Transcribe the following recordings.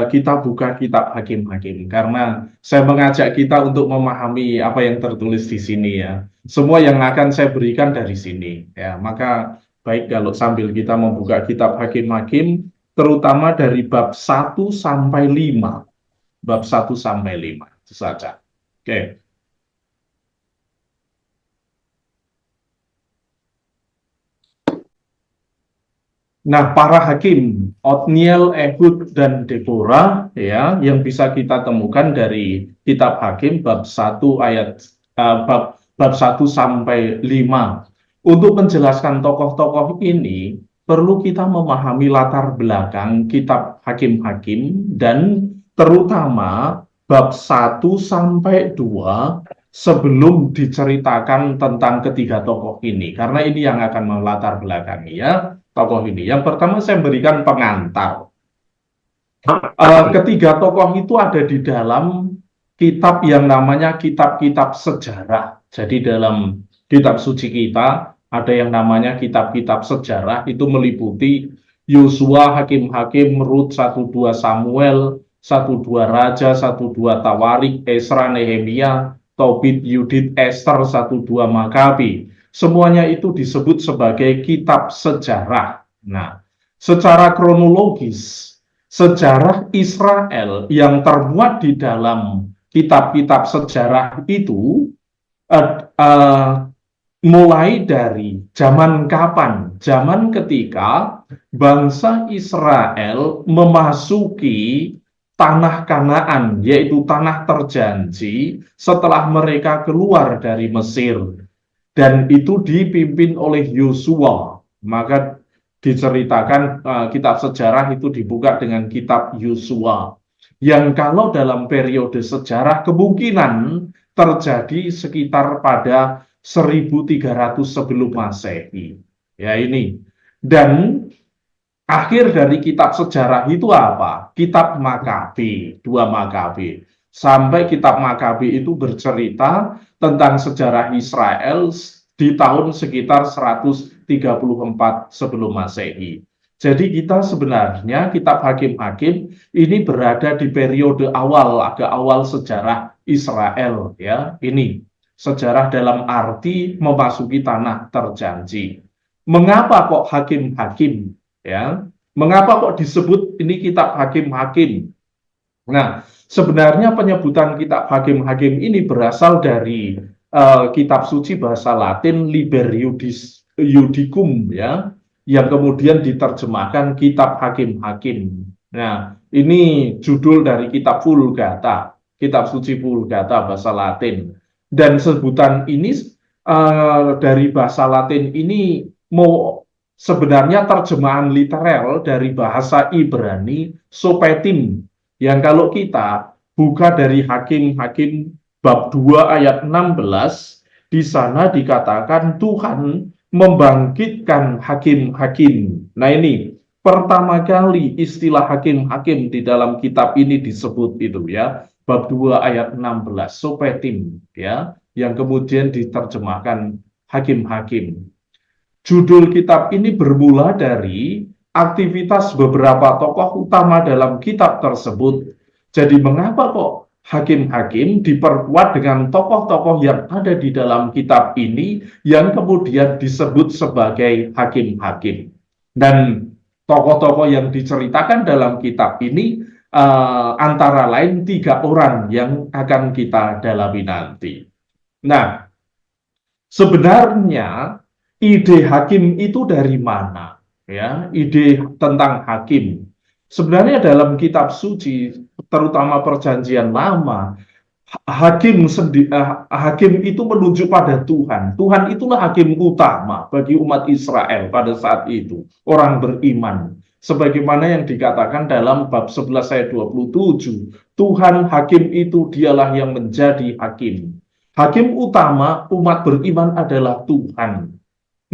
kita buka kitab Hakim-Hakim karena saya mengajak kita untuk memahami apa yang tertulis di sini ya. Semua yang akan saya berikan dari sini ya. Maka baik kalau sambil kita membuka kitab Hakim-Hakim terutama dari bab 1 sampai 5. Bab 1 sampai 5 itu saja. Oke. Nah, para hakim, Otniel, Ehud, dan Deborah, ya, yang bisa kita temukan dari kitab Hakim bab 1 ayat bab 1 sampai 5. Untuk menjelaskan tokoh-tokoh ini, perlu kita memahami latar belakang kitab Hakim-Hakim dan terutama bab 1 sampai 2 sebelum diceritakan tentang ketiga tokoh ini. Karena ini yang akan melatar belakangi ya tokoh ini. Yang pertama saya berikan pengantar. Ketiga tokoh itu ada di dalam kitab yang namanya kitab-kitab sejarah. Jadi dalam kitab suci kita ada yang namanya kitab-kitab sejarah, itu meliputi Yosua, Hakim-Hakim, Rut, 1-2 Samuel, 1-2 Raja, 1-2 Tawarik, Esra, Nehemia, Tobit, Yudit, Ester, 1-2 Makabi. Semuanya itu disebut sebagai kitab sejarah. Nah, secara kronologis, sejarah Israel yang termuat di dalam kitab-kitab sejarah itu mulai dari zaman kapan? Zaman ketika bangsa Israel memasuki tanah Kanaan, yaitu tanah terjanji setelah mereka keluar dari Mesir. Dan itu dipimpin oleh Yosua. Maka diceritakan kitab sejarah itu dibuka dengan kitab Yosua. Yang kalau dalam periode sejarah kemungkinan terjadi sekitar pada 1300 sebelum Masehi. Ya ini. Dan akhir dari kitab sejarah itu apa? Kitab Makabi, 2 Makabi. Sampai kitab Makabi itu bercerita tentang sejarah Israel di tahun sekitar 134 sebelum Masehi. Jadi kita sebenarnya kitab Hakim-Hakim ini berada di periode awal, agak awal sejarah Israel ya. Ini sejarah dalam arti memasuki tanah terjanji. Mengapa kok Hakim-Hakim ya? Mengapa kok disebut ini kitab Hakim-Hakim? Nah, sebenarnya penyebutan kitab Hakim-Hakim ini berasal dari kitab suci bahasa Latin Liber Iudicum ya, yang kemudian diterjemahkan kitab Hakim-Hakim. Nah, ini judul dari kitab Vulgata, kitab suci Vulgata bahasa Latin. Dan sebutan ini dari bahasa Latin ini sebenarnya terjemahan literal dari bahasa Ibrani Sopetim, yang kalau kita buka dari Hakim-Hakim bab 2 ayat 16, di sana dikatakan Tuhan membangkitkan hakim-hakim. Nah ini pertama kali istilah hakim-hakim di dalam kitab ini disebut itu ya, bab 2 ayat 16 Sopetim ya, yang kemudian diterjemahkan hakim-hakim. Judul kitab ini bermula dari aktivitas beberapa tokoh utama dalam kitab tersebut. Jadi mengapa kok hakim-hakim diperkuat dengan tokoh-tokoh yang ada di dalam kitab ini yang kemudian disebut sebagai hakim-hakim. Dan tokoh-tokoh yang diceritakan dalam kitab ini antara lain 3 orang yang akan kita dalami nanti. Nah, sebenarnya ide hakim itu dari mana? Ya, ide tentang hakim. Sebenarnya dalam kitab suci, terutama Perjanjian Lama, hakim itu menunjuk pada Tuhan. Tuhan itulah hakim utama bagi umat Israel pada saat itu, orang beriman. Sebagaimana yang dikatakan dalam bab 11 ayat 27, Tuhan hakim itu dialah yang menjadi hakim. Hakim utama umat beriman adalah Tuhan.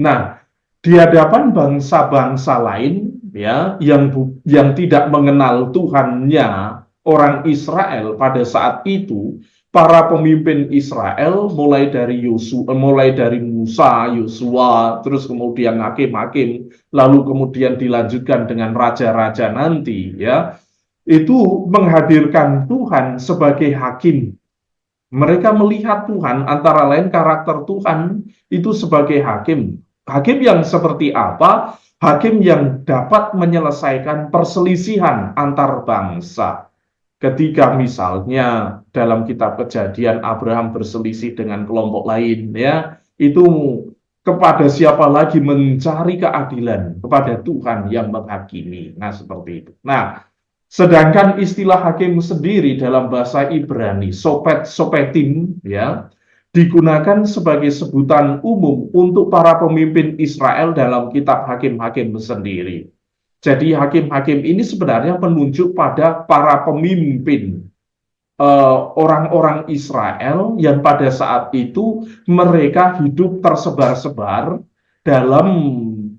Nah, di hadapan bangsa-bangsa lain ya yang tidak mengenal Tuhannya, orang Israel pada saat itu, para pemimpin Israel mulai dari Musa, Yosua, terus kemudian hakim-hakim, lalu kemudian dilanjutkan dengan raja-raja nanti ya. itu menghadirkan Tuhan sebagai hakim. Mereka melihat Tuhan, antara lain karakter Tuhan itu sebagai hakim. Hakim yang seperti apa? Hakim yang dapat menyelesaikan perselisihan antar bangsa. Ketika misalnya dalam kitab Kejadian Abraham berselisih dengan kelompok lain, ya, itu kepada siapa lagi mencari keadilan? Kepada Tuhan yang menghakimi. Nah, seperti itu. Nah, sedangkan istilah hakim sendiri dalam bahasa Ibrani, sopetim, ya, digugakan sebagai sebutan umum untuk para pemimpin Israel dalam kitab Hakim-Hakim sendiri. Jadi hakim-hakim ini sebenarnya menunjuk pada para pemimpin orang-orang Israel yang pada saat itu mereka hidup tersebar-sebar dalam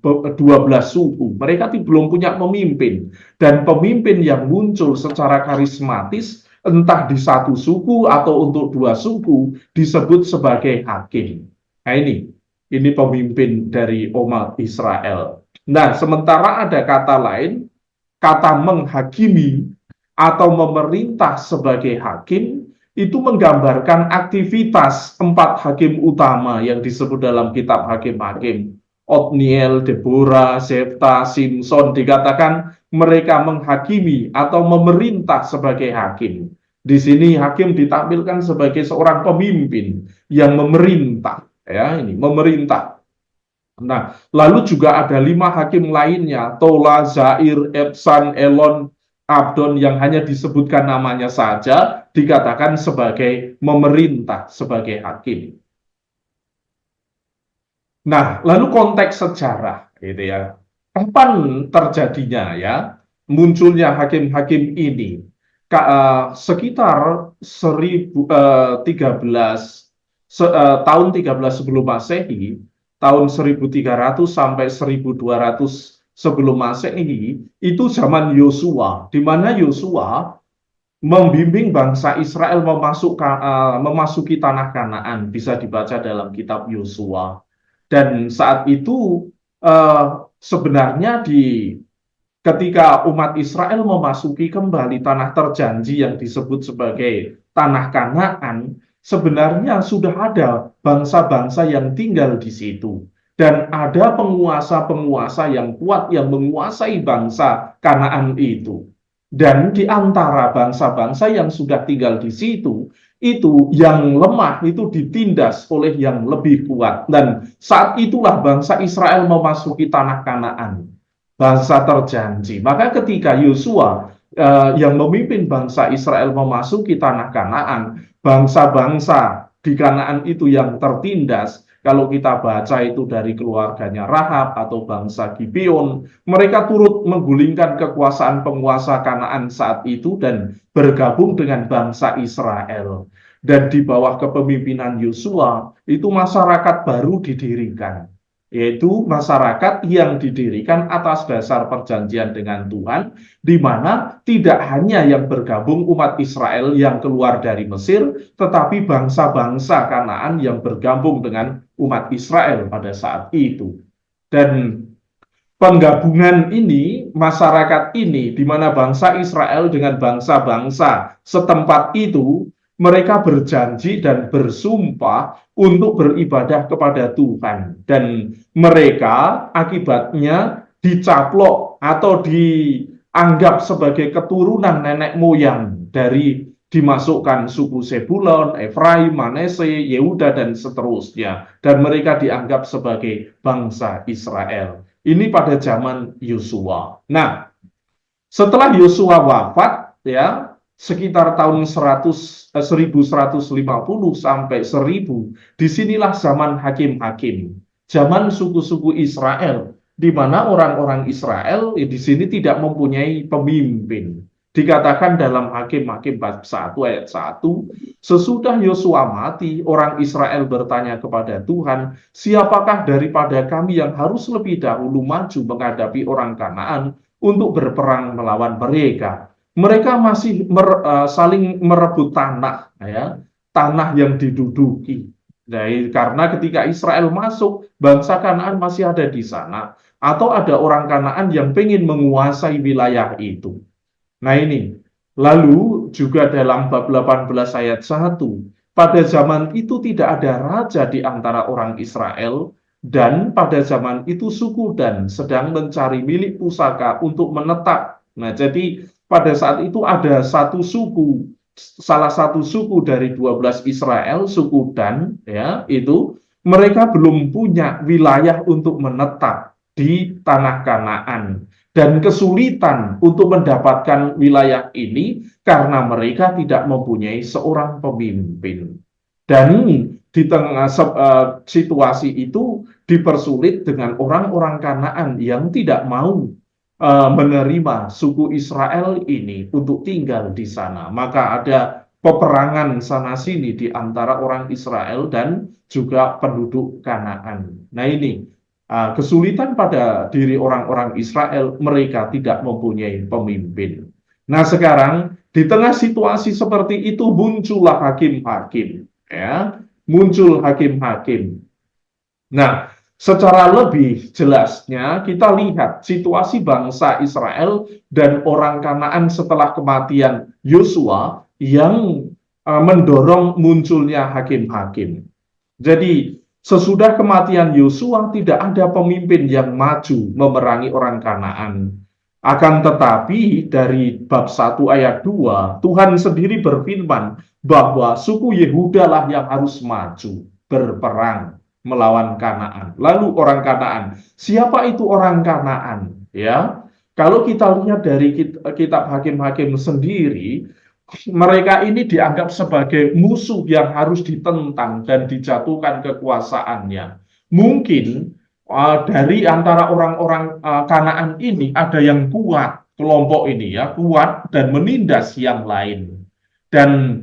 12 suku. Mereka belum punya pemimpin. Dan pemimpin yang muncul secara karismatis entah di satu suku atau untuk dua suku disebut sebagai hakim. Nah, ini pemimpin dari umat Israel. Nah, sementara ada kata lain, kata menghakimi atau memerintah sebagai hakim, itu menggambarkan aktivitas empat hakim utama yang disebut dalam kitab Hakim-Hakim. Otniel, Deborah, Zefta, Simson, dikatakan mereka menghakimi atau memerintah sebagai hakim. Di sini hakim ditampilkan sebagai seorang pemimpin yang memerintah, ya, ini memerintah. Nah, lalu juga ada 5 hakim lainnya, Tola, Zair, Ebsan, Elon, Abdon, yang hanya disebutkan namanya saja, dikatakan sebagai memerintah, sebagai hakim. Nah, lalu konteks sejarah, gitu ya. Kapan terjadinya ya munculnya hakim-hakim ini? Sekitar 13 tahun 13 sebelum Masehi, tahun 1300 sampai 1200 sebelum Masehi, itu zaman Yosua, di mana Yosua membimbing bangsa Israel memasuki tanah Kanaan, bisa dibaca dalam kitab Yosua. Dan saat itu sebenarnya ketika umat Israel memasuki kembali tanah terjanji yang disebut sebagai tanah Kanaan, sebenarnya sudah ada bangsa-bangsa yang tinggal di situ. Dan ada penguasa-penguasa yang kuat yang menguasai bangsa Kanaan itu. Dan di antara bangsa-bangsa yang sudah tinggal di situ, itu yang lemah itu ditindas oleh yang lebih kuat. Dan saat itulah bangsa Israel memasuki tanah Kanaan, bangsa terjanji. Maka ketika Yosua yang memimpin bangsa Israel memasuki tanah Kanaan, bangsa-bangsa di Kanaan itu yang tertindas. Kalau kita baca itu dari keluarganya Rahab atau bangsa Gibeon, mereka turut menggulingkan kekuasaan penguasa Kanaan saat itu dan bergabung dengan bangsa Israel. Dan di bawah kepemimpinan Yosua, itu masyarakat baru didirikan, yaitu masyarakat yang didirikan atas dasar perjanjian dengan Tuhan, di mana tidak hanya yang bergabung umat Israel yang keluar dari Mesir, tetapi bangsa-bangsa Kanaan yang bergabung dengan umat Israel pada saat itu. Dan penggabungan ini, masyarakat ini, di mana bangsa Israel dengan bangsa-bangsa setempat itu, mereka berjanji dan bersumpah untuk beribadah kepada Tuhan. Dan mereka akibatnya dicaplok atau dianggap sebagai keturunan nenek moyang dari dimasukkan suku Sebulon, Efraim, Manase, Yehuda, dan seterusnya. Dan mereka dianggap sebagai bangsa Israel. Ini pada zaman Yosua. Nah, setelah Yosua wafat, ya, sekitar tahun 1150 sampai 1000, disinilah zaman hakim-hakim, zaman suku-suku Israel, di mana orang-orang Israel di sini tidak mempunyai pemimpin. Dikatakan dalam Hakim-Hakim bab 1 ayat 1, sesudah Yosua mati, orang Israel bertanya kepada Tuhan, siapakah daripada kami yang harus lebih dahulu maju menghadapi orang Kanaan untuk berperang melawan mereka? Mereka masih saling merebut tanah, ya, tanah yang diduduki. Nah, karena ketika Israel masuk, bangsa Kanaan masih ada di sana, atau ada orang Kanaan yang ingin menguasai wilayah itu. Nah ini, lalu juga dalam bab 18 ayat 1, pada zaman itu tidak ada raja di antara orang Israel, dan pada zaman itu suku Dan sedang mencari milik pusaka untuk menetap. Nah, jadi pada saat itu ada satu suku, salah satu suku dari 12 Israel, suku Dan, ya, itu mereka belum punya wilayah untuk menetap di tanah Kanaan dan kesulitan untuk mendapatkan wilayah ini karena mereka tidak mempunyai seorang pemimpin. Dan di tengah situasi itu dipersulit dengan orang-orang Kanaan yang tidak mau menerima suku Israel ini untuk tinggal di sana. Maka ada peperangan sana-sini di antara orang Israel dan juga penduduk Kanaan. Nah ini kesulitan pada diri orang-orang Israel, mereka tidak mempunyai pemimpin. Nah sekarang di tengah situasi seperti itu muncullah hakim-hakim, ya, muncul hakim-hakim. Nah, secara lebih jelasnya kita lihat situasi bangsa Israel dan orang Kanaan setelah kematian Yosua yang mendorong munculnya hakim-hakim. Jadi, sesudah kematian Yosua tidak ada pemimpin yang maju memerangi orang Kanaan. Akan tetapi dari bab 1 ayat 2, Tuhan sendiri berfirman bahwa suku Yehuda lah yang harus maju berperang melawan Kanaan. Lalu orang Kanaan, siapa itu orang Kanaan? Ya, kalau kita lihat dari kitab Hakim-Hakim sendiri, mereka ini dianggap sebagai musuh yang harus ditentang dan dijatuhkan kekuasaannya. Mungkin dari antara orang-orang Kanaan ini ada yang kuat, kelompok ini ya, kuat dan menindas yang lain. Dan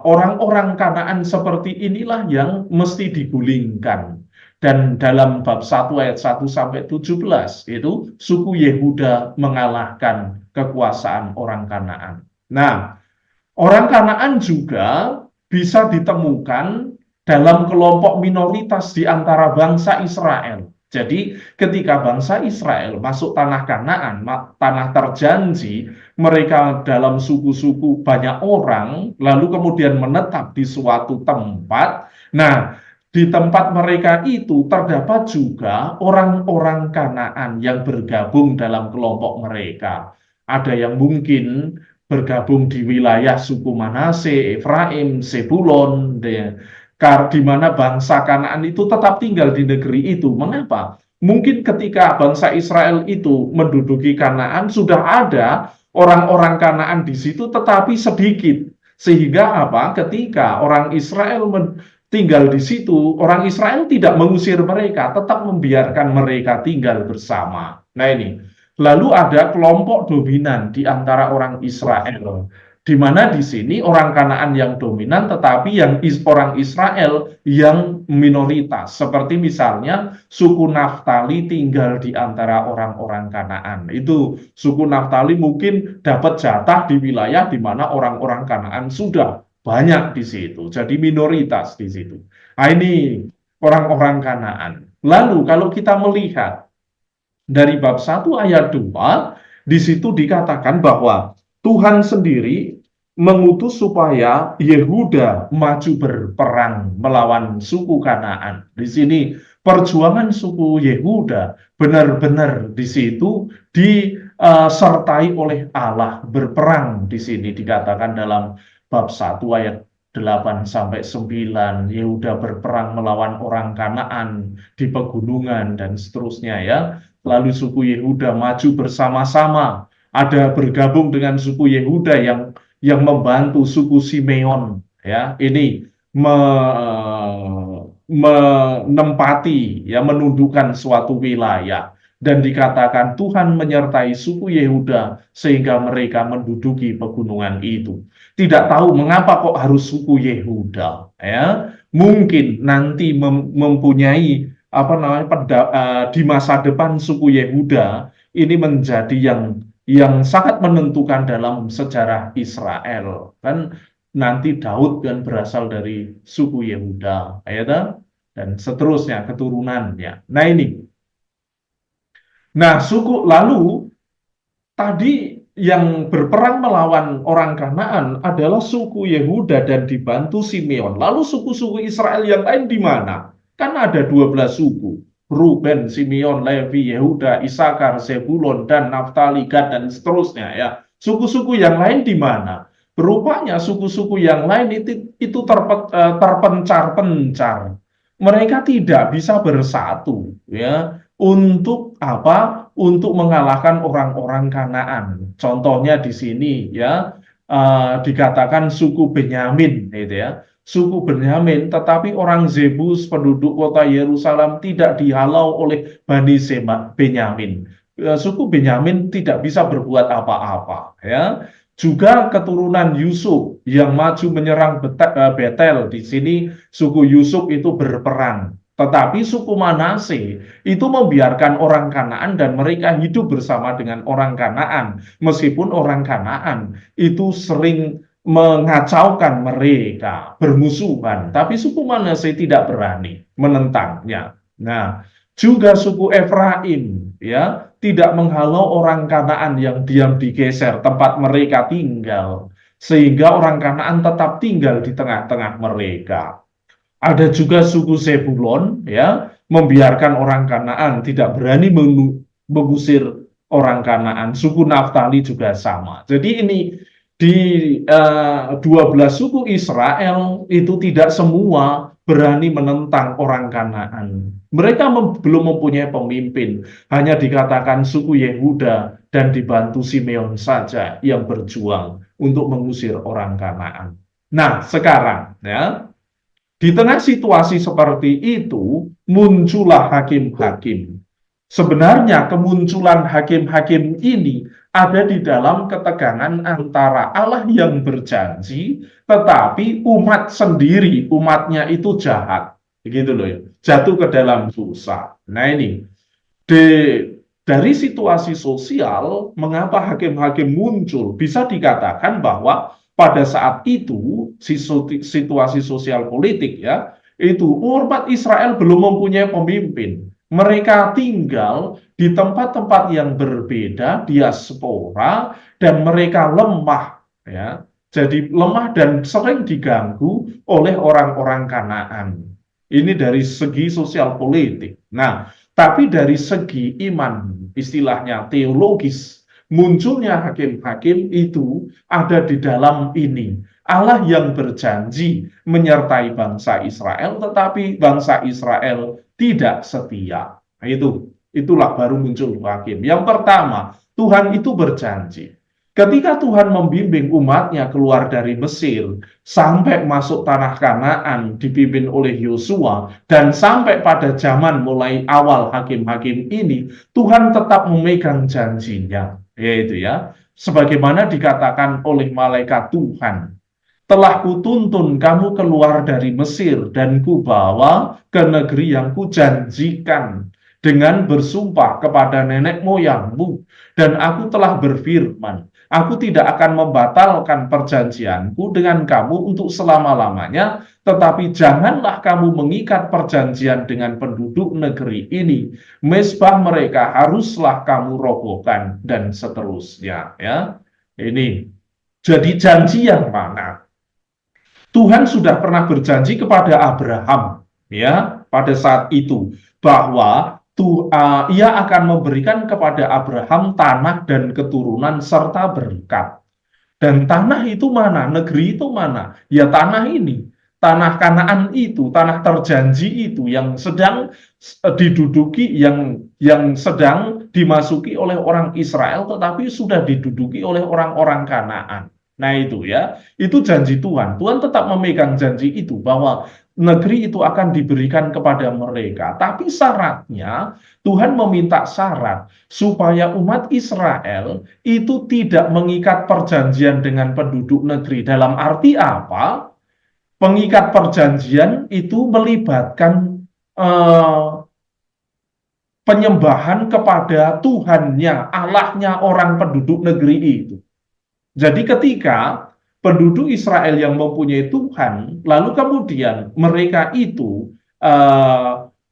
orang-orang Kanaan seperti inilah yang mesti digulingkan. Dan dalam bab 1 ayat 1 sampai 17 itu suku Yehuda mengalahkan kekuasaan orang Kanaan. Nah, orang Kanaan juga bisa ditemukan dalam kelompok minoritas di antara bangsa Israel. Jadi, ketika bangsa Israel masuk tanah Kanaan, tanah terjanji, mereka dalam suku-suku banyak orang, lalu kemudian menetap di suatu tempat. Nah, di tempat mereka itu terdapat juga orang-orang Kanaan yang bergabung dalam kelompok mereka. Ada yang mungkin bergabung di wilayah suku Manase, Efraim, Sebulon, di mana bangsa Kanaan itu tetap tinggal di negeri itu. Mengapa? Mungkin ketika bangsa Israel itu menduduki Kanaan, sudah ada orang-orang Kanaan di situ, tetapi sedikit. Sehingga apa? Ketika orang Israel tinggal di situ, orang Israel tidak mengusir mereka, tetap membiarkan mereka tinggal bersama. Nah ini, lalu ada kelompok dominan di antara orang Israel, di mana di sini orang Kanaan yang dominan, tetapi yang orang Israel yang minoritas. Seperti misalnya suku Naftali tinggal di antara orang-orang Kanaan. Itu suku Naftali mungkin dapat jatah di wilayah di mana orang-orang Kanaan sudah banyak di situ. Jadi minoritas di situ. Nah ini orang-orang Kanaan. Lalu kalau kita melihat dari bab 1 ayat 2, di situ dikatakan bahwa Tuhan sendiri mengutus supaya Yehuda maju berperang melawan suku Kanaan. Di sini perjuangan suku Yehuda benar-benar di situ disertai oleh Allah, berperang di sini dikatakan dalam bab 1 ayat 8 sampai 9, Yehuda berperang melawan orang Kanaan di pegunungan dan seterusnya ya. Lalu suku Yehuda maju bersama-sama. Ada bergabung dengan suku Yehuda yang membantu suku Simeon. Ya, ini menempati, ya, menundukkan suatu wilayah. Dan dikatakan Tuhan menyertai suku Yehuda sehingga mereka menduduki pegunungan itu. Tidak tahu mengapa kok harus suku Yehuda. Ya, mungkin nanti mempunyai apa namanya di masa depan suku Yehuda ini menjadi yang sangat menentukan dalam sejarah Israel. Kan nanti Daud kan berasal dari suku Yehuda, ya, dan seterusnya keturunannya. Nah ini, nah suku lalu tadi yang berperang melawan orang Kanaan adalah suku Yehuda dan dibantu Simeon. Lalu suku-suku Israel yang lain di mana? Kan ada 12 suku. Ruben, Simeon, Levi, Yehuda, Isakar, Zebulon, dan Naftali, Gad, dan seterusnya ya. Suku-suku yang lain di mana? Rupanya suku-suku yang lain itu terpencar-pencar. Mereka tidak bisa bersatu ya untuk apa? Untuk mengalahkan orang-orang Kanaan. Contohnya di sini ya dikatakan suku Benyamin gitu ya. Suku Benyamin, tetapi orang Zebus penduduk kota Yerusalem tidak dihalau oleh Bani Benyamin. Suku Benyamin tidak bisa berbuat apa-apa ya. Juga keturunan Yusuf yang maju menyerang Betel. Di sini suku Yusuf itu berperang. Tetapi suku Manase itu membiarkan orang Kanaan dan mereka hidup bersama dengan orang Kanaan. Meskipun orang Kanaan itu sering mengacaukan mereka, bermusuhan. Tapi suku Manase tidak berani menentangnya. Nah, juga suku Efraim ya tidak menghalau orang Kanaan yang diam digeser tempat mereka tinggal, sehingga orang Kanaan tetap tinggal di tengah-tengah mereka. Ada juga suku Zebulon ya membiarkan orang Kanaan, tidak berani mengusir orang Kanaan. Suku Naftali juga sama. Jadi ini di 12 suku Israel itu tidak semua berani menentang orang Kanaan. Mereka belum mempunyai pemimpin, hanya dikatakan suku Yehuda dan dibantu Simeon saja yang berjuang untuk mengusir orang Kanaan. Nah, sekarang ya, di tengah situasi seperti itu, muncullah hakim-hakim. Sebenarnya kemunculan hakim-hakim ini ada di dalam ketegangan antara Allah yang berjanji, tetapi umat sendiri, umatnya itu jahat. Begitu loh ya, jatuh ke dalam dosa. Nah ini, di, dari situasi sosial, mengapa hakim-hakim muncul? Bisa dikatakan bahwa pada saat itu, situasi sosial politik ya, itu umat Israel belum mempunyai pemimpin. Mereka tinggal di tempat-tempat yang berbeda, diaspora, dan mereka lemah ya. Jadi lemah dan sering diganggu oleh orang-orang Kanaan. Ini dari segi sosial politik. Nah, tapi dari segi iman, istilahnya teologis, munculnya hakim-hakim itu ada di dalam ini. Allah yang berjanji menyertai bangsa Israel, tetapi bangsa Israel tidak setia. Nah, itulah baru muncul hakim. Yang pertama, Tuhan itu berjanji. Ketika Tuhan membimbing umatnya keluar dari Mesir, sampai masuk tanah Kanaan dipimpin oleh Yosua, dan sampai pada zaman mulai awal hakim-hakim ini, Tuhan tetap memegang janjinya, yaitu ya, sebagaimana dikatakan oleh malaikat Tuhan, telah kutuntun kamu keluar dari Mesir dan kubawa ke negeri yang kujanjikan dengan bersumpah kepada nenek moyangmu, dan aku telah berfirman, aku tidak akan membatalkan perjanjianku dengan kamu untuk selama-lamanya, tetapi janganlah kamu mengikat perjanjian dengan penduduk negeri ini. Mezbah mereka haruslah kamu robohkan, dan seterusnya. Ya, ini jadi janji yang mana? Tuhan sudah pernah berjanji kepada Abraham, ya, pada saat itu bahwa ia akan memberikan kepada Abraham tanah dan keturunan serta berkat. Dan tanah itu mana? Negeri itu mana? Ya tanah ini. Tanah Kanaan itu, tanah terjanji itu yang sedang diduduki, yang sedang dimasuki oleh orang Israel, tetapi sudah diduduki oleh orang-orang Kanaan. Nah itu ya, itu janji Tuhan. Tuhan tetap memegang janji itu bahwa negeri itu akan diberikan kepada mereka. Tapi syaratnya, Tuhan meminta syarat supaya umat Israel itu tidak mengikat perjanjian dengan penduduk negeri. Dalam arti apa? Pengikat perjanjian itu melibatkan penyembahan kepada Tuhannya, Allahnya orang penduduk negeri itu. Jadi ketika penduduk Israel yang mempunyai Tuhan, lalu kemudian mereka itu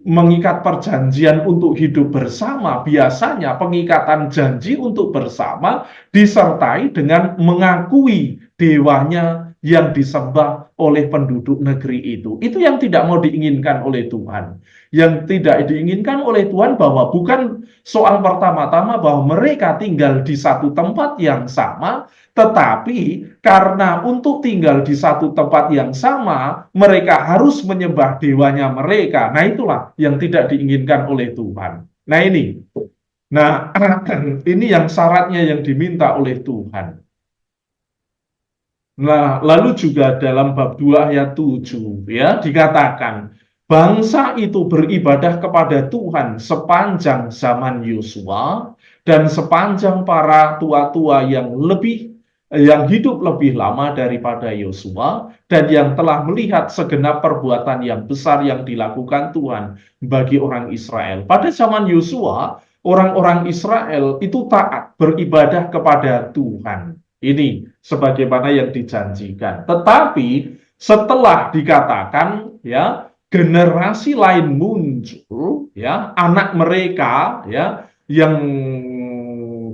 mengikat perjanjian untuk hidup bersama, biasanya pengikatan janji untuk bersama disertai dengan mengakui dewanya yang disembah oleh penduduk negeri itu. Itu yang tidak mau diinginkan oleh Tuhan. Yang tidak diinginkan oleh Tuhan bahwa bukan soal pertama-tama bahwa mereka tinggal di satu tempat yang sama, tetapi karena untuk tinggal di satu tempat yang sama, mereka harus menyembah dewanya mereka. Nah, itulah yang tidak diinginkan oleh Tuhan. Nah, ini. Nah, ini yang syaratnya yang diminta oleh Tuhan. Nah, lalu juga dalam bab 2 ayat 7 ya dikatakan bangsa itu beribadah kepada Tuhan sepanjang zaman Yosua dan sepanjang para tua-tua yang hidup lebih lama daripada Yosua dan yang telah melihat segenap perbuatan yang besar yang dilakukan Tuhan bagi orang Israel. Pada zaman Yosua, orang-orang Israel itu taat beribadah kepada Tuhan. Ini sebagaimana yang dijanjikan. Tetapi setelah dikatakan ya generasi lain muncul ya anak mereka ya yang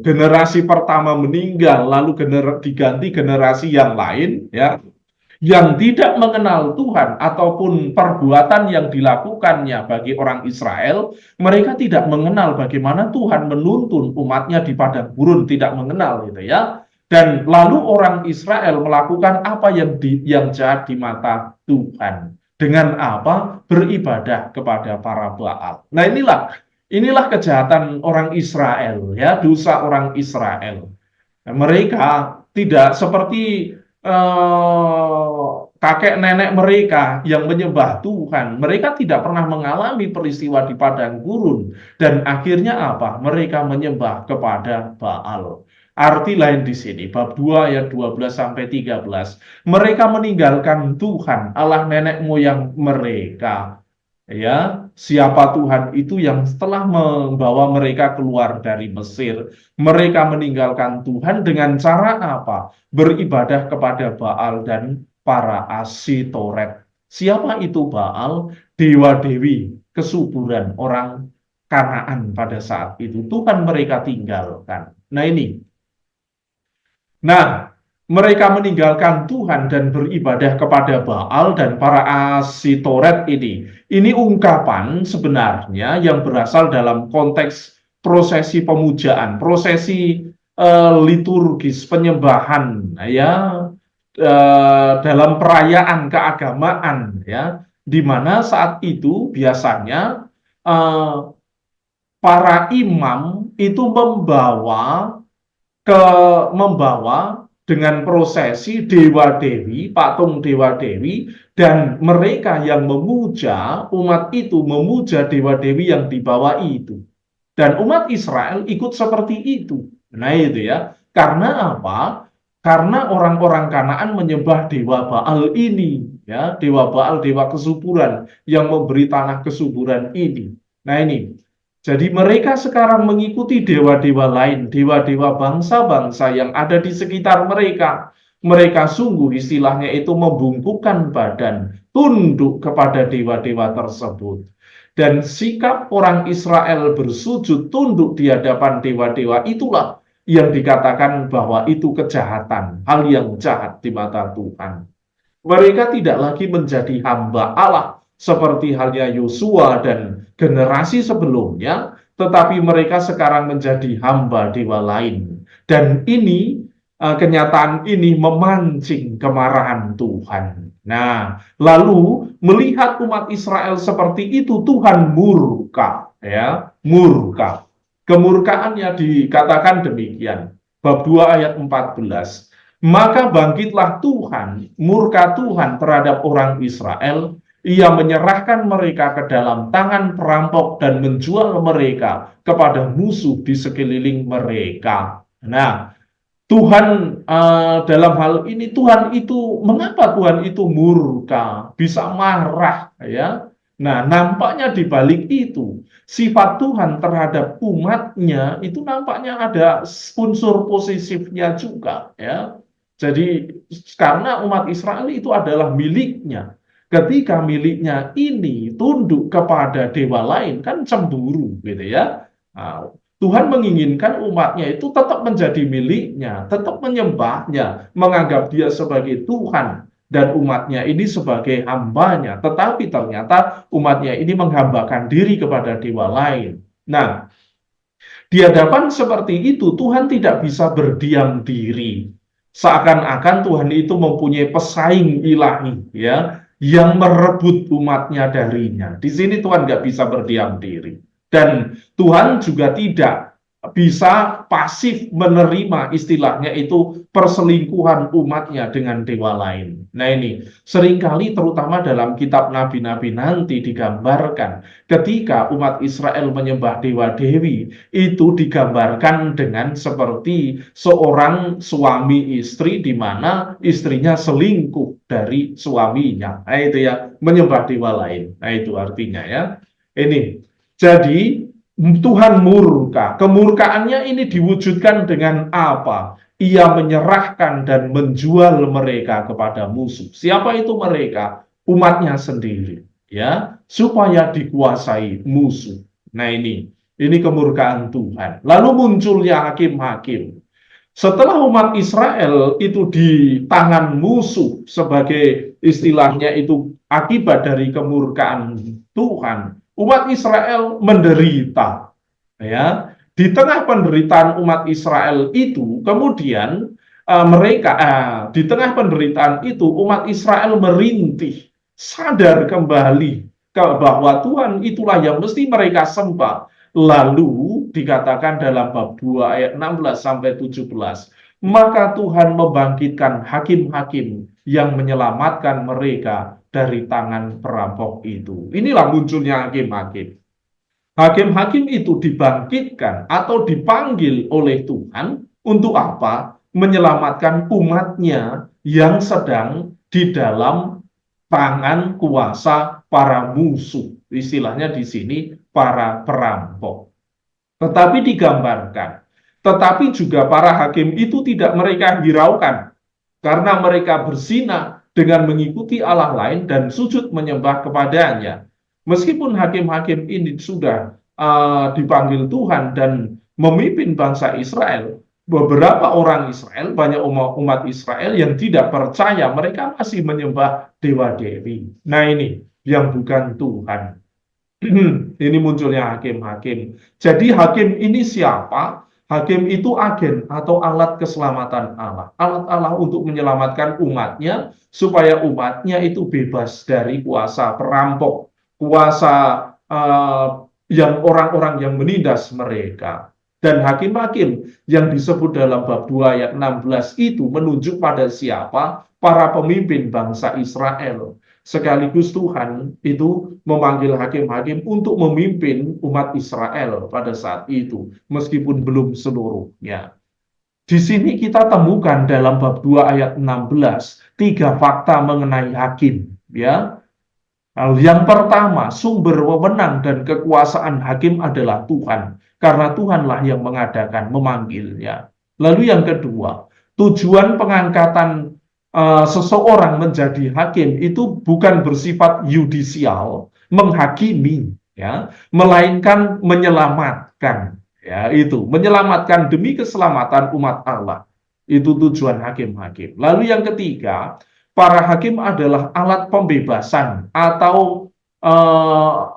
generasi pertama meninggal lalu diganti generasi yang lain ya yang tidak mengenal Tuhan ataupun perbuatan yang dilakukannya bagi orang Israel, mereka tidak mengenal bagaimana Tuhan menuntun umatnya di padang gurun, tidak mengenal gitu ya. Dan lalu orang Israel melakukan apa yang jahat di mata Tuhan. Dengan apa? Beribadah kepada para Baal. Nah, inilah kejahatan orang Israel ya, dosa orang Israel. Nah, mereka tidak seperti kakek nenek mereka yang menyembah Tuhan. Mereka tidak pernah mengalami peristiwa di padang gurun. Dan akhirnya apa? Mereka menyembah kepada Baal. Arti lain di sini, bab 2 ayat 12 sampai 13. Mereka meninggalkan Tuhan, Allah nenek moyang mereka. Ya, siapa Tuhan itu yang setelah membawa mereka keluar dari Mesir, mereka meninggalkan Tuhan dengan cara apa? Beribadah kepada Baal dan para Asitoret. Siapa itu Baal? Dewa-dewi kesuburan orang Kanaan pada saat itu. Tuhan mereka tinggalkan. Nah, ini. Nah, mereka meninggalkan Tuhan dan beribadah kepada Baal dan para Asitoret ini. Ini ungkapan sebenarnya yang berasal dalam konteks prosesi pemujaan, prosesi liturgis penyembahan, ya, dalam perayaan keagamaan, ya, di mana saat itu biasanya eh, para imam itu ke membawa dengan prosesi dewa-dewi, patung dewa-dewi, dan mereka yang memuja, umat itu memuja dewa-dewi yang dibawa itu. Dan umat Israel ikut seperti itu. Nah itu ya, karena apa? Karena orang-orang Kanaan menyembah dewa Baal ini, ya, dewa Baal, dewa kesuburan yang memberi tanah kesuburan ini. Nah ini, jadi mereka sekarang mengikuti dewa-dewa lain, dewa-dewa bangsa-bangsa yang ada di sekitar mereka. Mereka sungguh istilahnya itu membungkukkan badan, tunduk kepada dewa-dewa tersebut. Dan sikap orang Israel bersujud tunduk di hadapan dewa-dewa itulah yang dikatakan bahwa itu kejahatan, hal yang jahat di mata Tuhan. Mereka tidak lagi menjadi hamba Allah seperti halnya Yosua dan generasi sebelumnya, tetapi mereka sekarang menjadi hamba dewa lain. Dan ini, kenyataan ini memancing kemarahan Tuhan. Nah, lalu melihat umat Israel seperti itu, Tuhan murka, ya, murka. Kemurkaannya dikatakan demikian. Bab 2 ayat 14. Maka bangkitlah Tuhan, murka Tuhan terhadap orang Israel, ia menyerahkan mereka ke dalam tangan perampok dan menjual mereka kepada musuh di sekeliling mereka. Nah, Tuhan dalam hal ini mengapa Tuhan itu murka, bisa marah ya. Nah, nampaknya di balik itu sifat Tuhan terhadap umatnya itu nampaknya ada unsur positifnya juga ya. Jadi karena umat Israel itu adalah miliknya. Ketika miliknya ini tunduk kepada dewa lain, kan cemburu gitu ya. Nah, Tuhan menginginkan umatnya itu tetap menjadi miliknya, tetap menyembahnya, menganggap dia sebagai Tuhan, dan umatnya ini sebagai hambanya. Tetapi ternyata umatnya ini menghambakan diri kepada dewa lain. Nah, di hadapan seperti itu, Tuhan tidak bisa berdiam diri. Seakan-akan Tuhan itu mempunyai pesaing ilahi, ya, yang merebut umatnya darinya. Di sini Tuhan nggak bisa berdiam diri. Dan Tuhan juga tidak bisa pasif menerima istilahnya itu perselingkuhan umatnya dengan dewa lain. Nah ini, seringkali terutama dalam kitab nabi-nabi nanti digambarkan ketika umat Israel menyembah dewa-dewi, itu digambarkan dengan seperti seorang suami istri di mana istrinya selingkuh dari suaminya. Nah, itu ya, menyembah dewa lain. Nah, itu artinya ya. Ini. Jadi Tuhan murka. Kemurkaannya ini diwujudkan dengan apa? Ia menyerahkan dan menjual mereka kepada musuh. Siapa itu mereka? Umatnya sendiri, ya, supaya dikuasai musuh. Nah, ini kemurkaan Tuhan. Lalu munculnya hakim-hakim. Setelah umat Israel itu di tangan musuh sebagai istilahnya itu akibat dari kemurkaan Tuhan, umat Israel menderita. Ya, di tengah penderitaan umat Israel itu, kemudian di tengah penderitaan itu umat Israel merintih, sadar kembali bahwa Tuhan itulah yang mesti mereka sembah. Lalu dikatakan dalam bab 2 ayat 16 sampai 17, maka Tuhan membangkitkan hakim-hakim yang menyelamatkan mereka dari tangan perampok itu. Inilah munculnya hakim-hakim. Hakim-hakim itu dibangkitkan atau dipanggil oleh Tuhan untuk apa? Menyelamatkan umatnya yang sedang di dalam tangan kuasa para musuh. Istilahnya di sini para perampok. Tetapi digambarkan, tetapi juga para hakim itu tidak mereka hiraukan karena mereka berzina dengan mengikuti Allah lain dan sujud menyembah kepadanya. Meskipun hakim-hakim ini sudah dipanggil Tuhan dan memimpin bangsa Israel, beberapa orang Israel, banyak umat Israel yang tidak percaya, mereka masih menyembah dewa-dewi. Nah ini yang bukan Tuhan. Ini munculnya hakim-hakim. Jadi hakim ini siapa? Hakim itu agen atau alat keselamatan Allah. Alat Allah untuk menyelamatkan umatnya, supaya umatnya itu bebas dari kuasa perampok, kuasa yang orang-orang yang menindas mereka. Dan hakim-hakim yang disebut dalam bab 2 ayat 16 itu menunjuk pada siapa? Para pemimpin bangsa Israel. Sekaligus Tuhan itu memanggil hakim-hakim untuk memimpin umat Israel pada saat itu, meskipun belum seluruhnya. Di sini kita temukan dalam bab 2 ayat 16, tiga fakta mengenai hakim. Ya, yang pertama, sumber wewenang dan kekuasaan hakim adalah Tuhan, karena Tuhanlah yang mengadakan, memanggilnya. Lalu yang kedua, tujuan pengangkatan seseorang menjadi hakim itu bukan bersifat yudisial, menghakimi, ya, melainkan menyelamatkan, ya, itu menyelamatkan demi keselamatan umat Allah. Itu tujuan hakim-hakim. Lalu yang ketiga, para hakim adalah alat pembebasan atau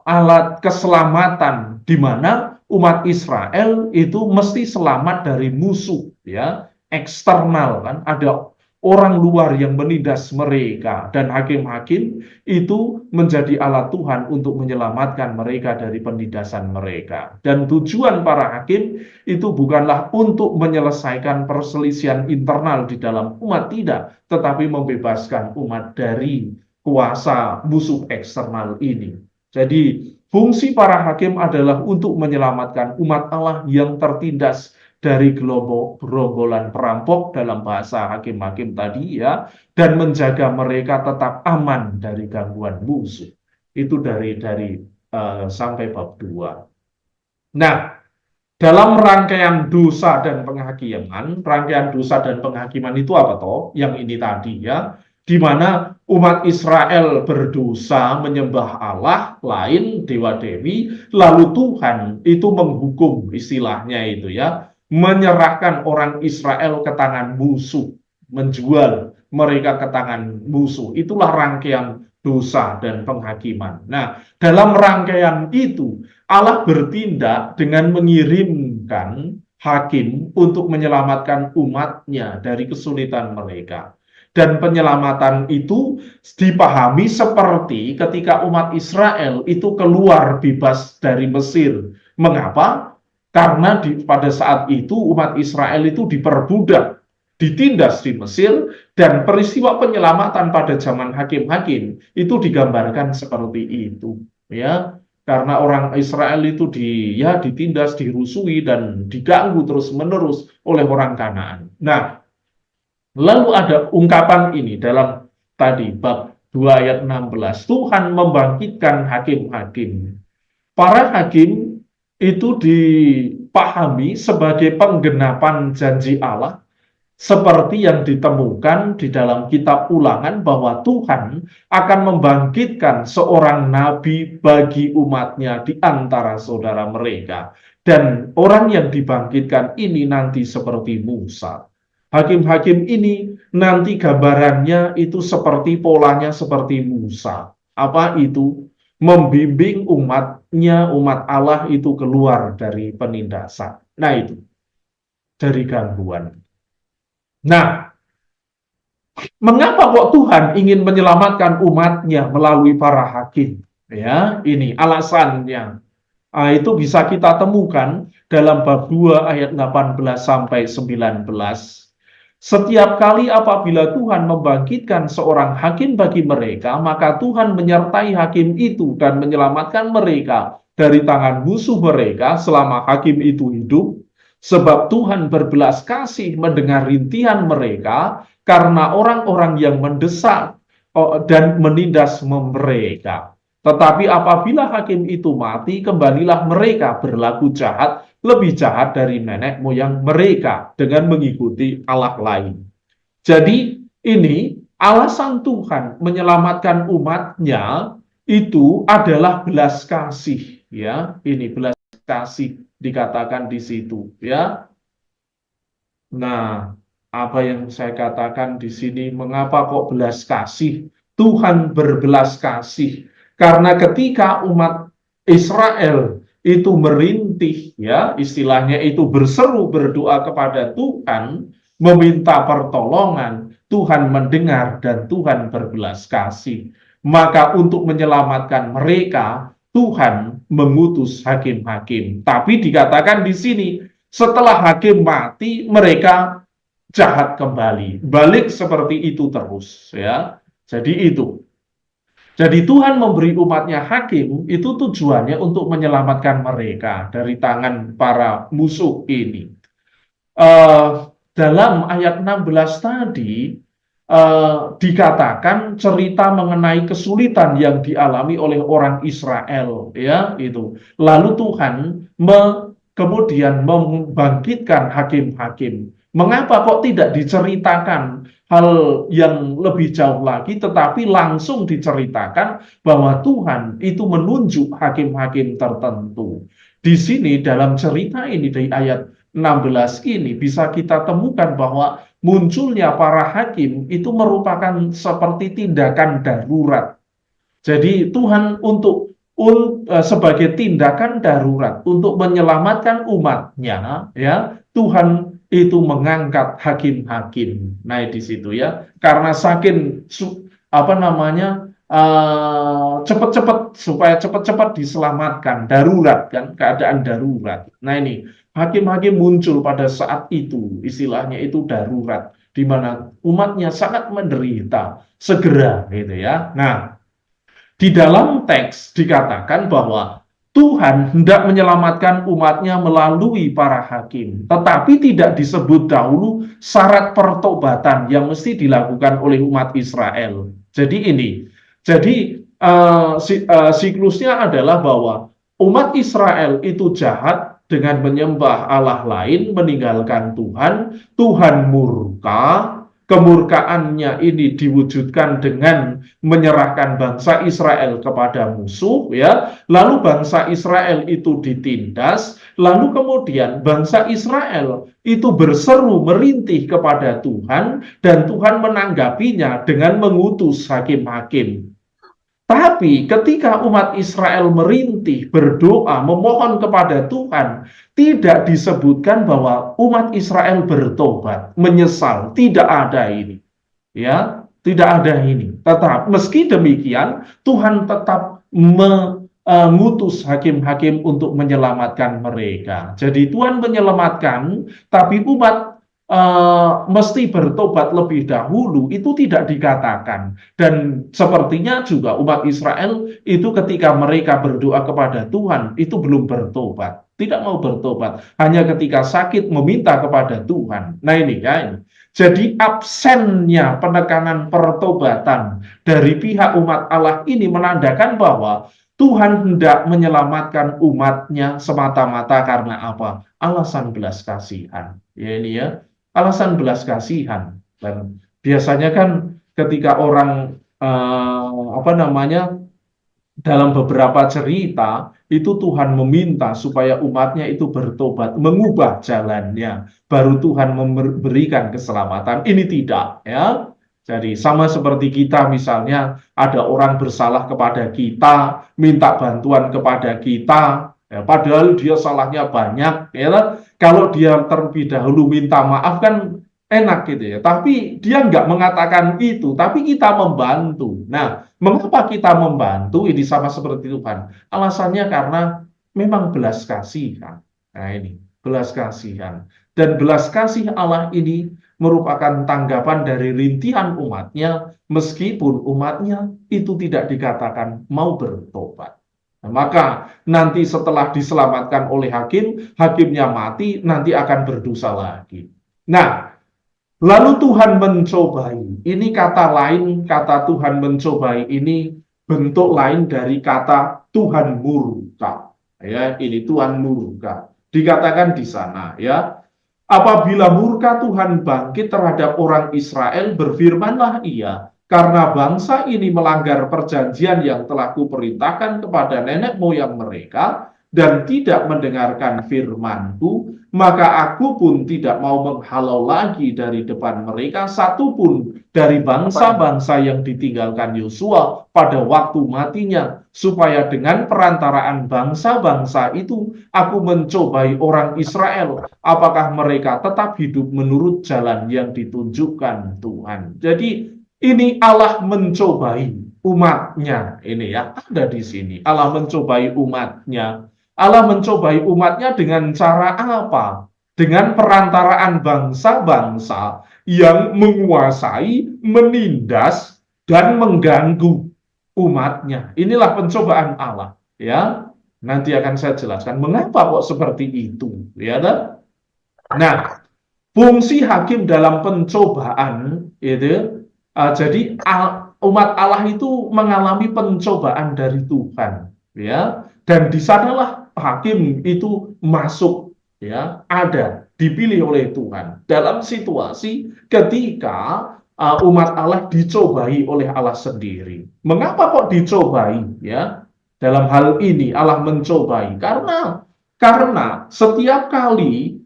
alat keselamatan di mana umat Israel itu mesti selamat dari musuh, ya, eksternal, kan ada orang luar yang menindas mereka, dan hakim-hakim itu menjadi alat Tuhan untuk menyelamatkan mereka dari penindasan mereka. Dan tujuan para hakim itu bukanlah untuk menyelesaikan perselisihan internal di dalam umat, tidak, tetapi membebaskan umat dari kuasa musuh eksternal ini. Jadi fungsi para hakim adalah untuk menyelamatkan umat Allah yang tertindas dari gerombolan perampok dalam bahasa hakim-hakim tadi, ya, dan menjaga mereka tetap aman dari gangguan musuh. Itu dari sampai bab 2. Nah, dalam rangkaian dosa dan penghakiman, rangkaian dosa dan penghakiman itu apa toh? Yang ini tadi, ya. di mana umat Israel berdosa menyembah Allah lain, dewa-dewi, lalu Tuhan itu menghukum, istilahnya itu ya, menyerahkan orang Israel ke tangan musuh, menjual mereka ke tangan musuh. Itulah rangkaian dosa dan penghakiman. Nah, dalam rangkaian itu Allah bertindak dengan mengirimkan hakim untuk menyelamatkan umatnya dari kesulitan mereka. Dan penyelamatan itu dipahami seperti ketika umat Israel itu keluar bebas dari Mesir. Mengapa? Karena pada saat itu umat Israel itu diperbudak, ditindas di Mesir, dan peristiwa penyelamatan pada zaman hakim-hakim itu digambarkan seperti itu. Ya, karena orang Israel itu ditindas, dirusui, dan diganggu terus-menerus oleh orang Kanaan. Nah, lalu ada ungkapan ini dalam tadi bab 2 ayat 16. Tuhan membangkitkan hakim-hakim. Para hakim itu dipahami sebagai penggenapan janji Allah seperti yang ditemukan di dalam kitab Ulangan bahwa Tuhan akan membangkitkan seorang nabi bagi umatnya di antara saudara mereka. Dan orang yang dibangkitkan ini nanti seperti Musa. Hakim-hakim ini nanti gambarannya itu seperti polanya seperti Musa. Apa itu? Membimbing umatnya, umat Allah itu keluar dari penindasan. Nah itu, dari gangguan. Nah, mengapa kok Tuhan ingin menyelamatkan umatnya melalui para hakim? Ya, ini alasannya. Nah, itu bisa kita temukan dalam bab 2 ayat 18 sampai 19. Setiap kali apabila Tuhan membangkitkan seorang hakim bagi mereka, maka Tuhan menyertai hakim itu dan menyelamatkan mereka dari tangan musuh mereka selama hakim itu hidup. Sebab Tuhan berbelas kasih mendengar rintihan mereka karena orang-orang yang mendesak dan menindas mereka. Tetapi apabila hakim itu mati, kembalilah mereka berlaku jahat, lebih jahat dari nenek moyang mereka dengan mengikuti Allah lain. Jadi ini alasan Tuhan menyelamatkan umatnya itu adalah belas kasih, ya. Ini belas kasih dikatakan di situ, ya. Nah, apa yang saya katakan di sini, mengapa kok belas kasih? Tuhan berbelas kasih karena ketika umat Israel itu merintih, ya, istilahnya itu berseru berdoa kepada Tuhan, meminta pertolongan, Tuhan mendengar dan Tuhan berbelas kasih. Maka untuk menyelamatkan mereka, Tuhan mengutus hakim-hakim. Tapi dikatakan di sini, setelah hakim mati, mereka jahat kembali. Balik seperti itu terus, ya. Jadi itu. Jadi Tuhan memberi umatnya hakim, itu tujuannya untuk menyelamatkan mereka dari tangan para musuh ini. Dalam ayat 16 tadi, dikatakan cerita mengenai kesulitan yang dialami oleh orang Israel, ya itu. Lalu Tuhan kemudian membangkitkan hakim-hakim. Mengapa kok tidak diceritakan hal yang lebih jauh lagi, tetapi langsung diceritakan bahwa Tuhan itu menunjuk hakim-hakim tertentu. Di sini dalam cerita ini dari ayat 16 ini bisa kita temukan bahwa munculnya para hakim itu merupakan seperti tindakan darurat. Jadi Tuhan sebagai tindakan darurat untuk menyelamatkan umatnya, ya, Tuhan itu mengangkat hakim-hakim. Nah, di situ ya, karena saking cepat-cepat supaya cepat-cepat diselamatkan, darurat kan, keadaan darurat. Nah, ini hakim-hakim muncul pada saat itu, istilahnya itu darurat, di mana umatnya sangat menderita, segera gitu ya. Nah, di dalam teks dikatakan bahwa Tuhan hendak menyelamatkan umatnya melalui para hakim, tetapi tidak disebut dahulu syarat pertobatan yang mesti dilakukan oleh umat Israel. Jadi ini, siklusnya adalah bahwa umat Israel itu jahat dengan menyembah Allah lain, meninggalkan Tuhan, Tuhan murka, kemurkaannya ini diwujudkan dengan menyerahkan bangsa Israel kepada musuh, ya. Lalu bangsa Israel itu ditindas, lalu kemudian bangsa Israel itu berseru merintih kepada Tuhan, dan Tuhan menanggapinya dengan mengutus hakim-hakim. Tapi ketika umat Israel merintih, berdoa, memohon kepada Tuhan, tidak disebutkan bahwa umat Israel bertobat, menyesal. Tidak ada ini. Ya, tidak ada ini. Tetap, meski demikian, Tuhan tetap mengutus hakim-hakim untuk menyelamatkan mereka. Jadi Tuhan menyelamatkan, tapi umat mesti bertobat lebih dahulu, itu tidak dikatakan. Dan sepertinya juga umat Israel itu ketika mereka berdoa kepada Tuhan, itu belum bertobat, tidak mau bertobat, hanya ketika sakit meminta kepada Tuhan. Nah ini ya, ini. Jadi absennya penekanan pertobatan dari pihak umat Allah ini menandakan bahwa Tuhan hendak menyelamatkan umatnya semata-mata karena apa? Alasan belas kasihan. Ya ini ya, alasan belas kasihan. Dan biasanya kan ketika orang dalam beberapa cerita itu Tuhan meminta supaya umatnya itu bertobat, mengubah jalannya, baru Tuhan memberikan keselamatan. Ini tidak, ya. Jadi sama seperti kita, misalnya ada orang bersalah kepada kita, minta bantuan kepada kita, ya, padahal dia salahnya banyak, ya. Kalau dia terlebih dahulu minta maaf kan enak gitu ya. Tapi dia nggak mengatakan itu, tapi kita membantu. Nah, mengapa kita membantu? Ini sama seperti Tuhan. Alasannya karena memang belas kasihan. Nah ini, belas kasihan. Dan belas kasih Allah ini merupakan tanggapan dari rintihan umatnya, meskipun umatnya itu tidak dikatakan mau bertobat. Nah, maka nanti setelah diselamatkan oleh hakim, hakimnya mati, nanti akan berdosa lagi. Nah, lalu Tuhan mencobai. Ini kata lain, kata Tuhan mencobai ini bentuk lain dari kata Tuhan murka. Ya, ini Tuhan murka. Dikatakan di sana, ya. Apabila murka Tuhan bangkit terhadap orang Israel, berfirmanlah ia, karena bangsa ini melanggar perjanjian yang telah kuperintahkan kepada nenek moyang mereka, dan tidak mendengarkan firman-Ku, maka aku pun tidak mau menghalau lagi dari depan mereka satupun dari bangsa-bangsa yang ditinggalkan Yosua pada waktu matinya, supaya dengan perantaraan bangsa-bangsa itu aku mencobai orang Israel, apakah mereka tetap hidup menurut jalan yang ditunjukkan Tuhan. Jadi ini Allah mencobai umatnya, ini ya, ada di sini. Allah mencobai umatnya. Allah mencobai umatnya dengan cara apa? Dengan perantaraan bangsa-bangsa yang menguasai, menindas, dan mengganggu umatnya. Inilah pencobaan Allah, ya. Nanti akan saya jelaskan mengapa kok seperti itu, ya. Nah, fungsi hakim dalam pencobaan itu, jadi umat Allah itu mengalami pencobaan dari Tuhan, ya. Dan di sanalah hakim itu masuk, ya, ada dipilih oleh Tuhan dalam situasi ketika umat Allah dicobai oleh Allah sendiri. Mengapa kok dicobai, ya? Dalam hal ini Allah mencobai karena setiap kali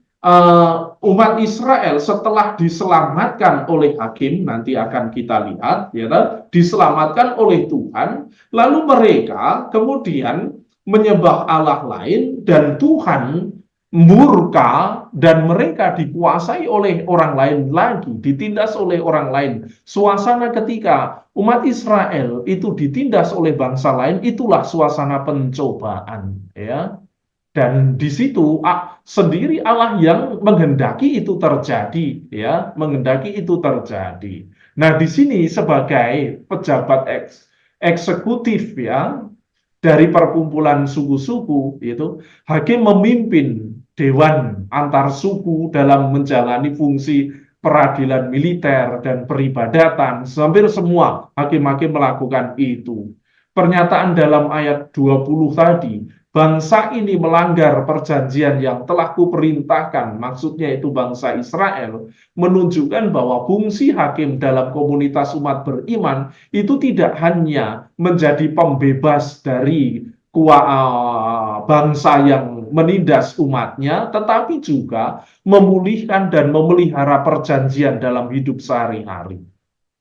umat Israel setelah diselamatkan oleh hakim, nanti akan kita lihat, ya, diselamatkan oleh Tuhan, lalu mereka kemudian menyembah Allah lain, dan Tuhan murka, dan mereka dikuasai oleh orang lain lagi, ditindas oleh orang lain. Suasana ketika umat Israel itu ditindas oleh bangsa lain, itulah suasana pencobaan, ya. Dan di situ sendiri Allah yang menghendaki itu terjadi, ya, menghendaki itu terjadi. Nah, di sini sebagai pejabat eksekutif, ya, dari perkumpulan suku-suku itu, hakim memimpin dewan antar suku dalam menjalani fungsi peradilan militer dan peribadatan. Hampir semua hakim-hakim melakukan itu. Pernyataan dalam ayat 20 tadi, bangsa ini melanggar perjanjian yang telah kuperintahkan, maksudnya itu bangsa Israel, menunjukkan bahwa fungsi hakim dalam komunitas umat beriman itu tidak hanya menjadi pembebas dari bangsa yang menindas umatnya, tetapi juga memulihkan dan memelihara perjanjian dalam hidup sehari-hari.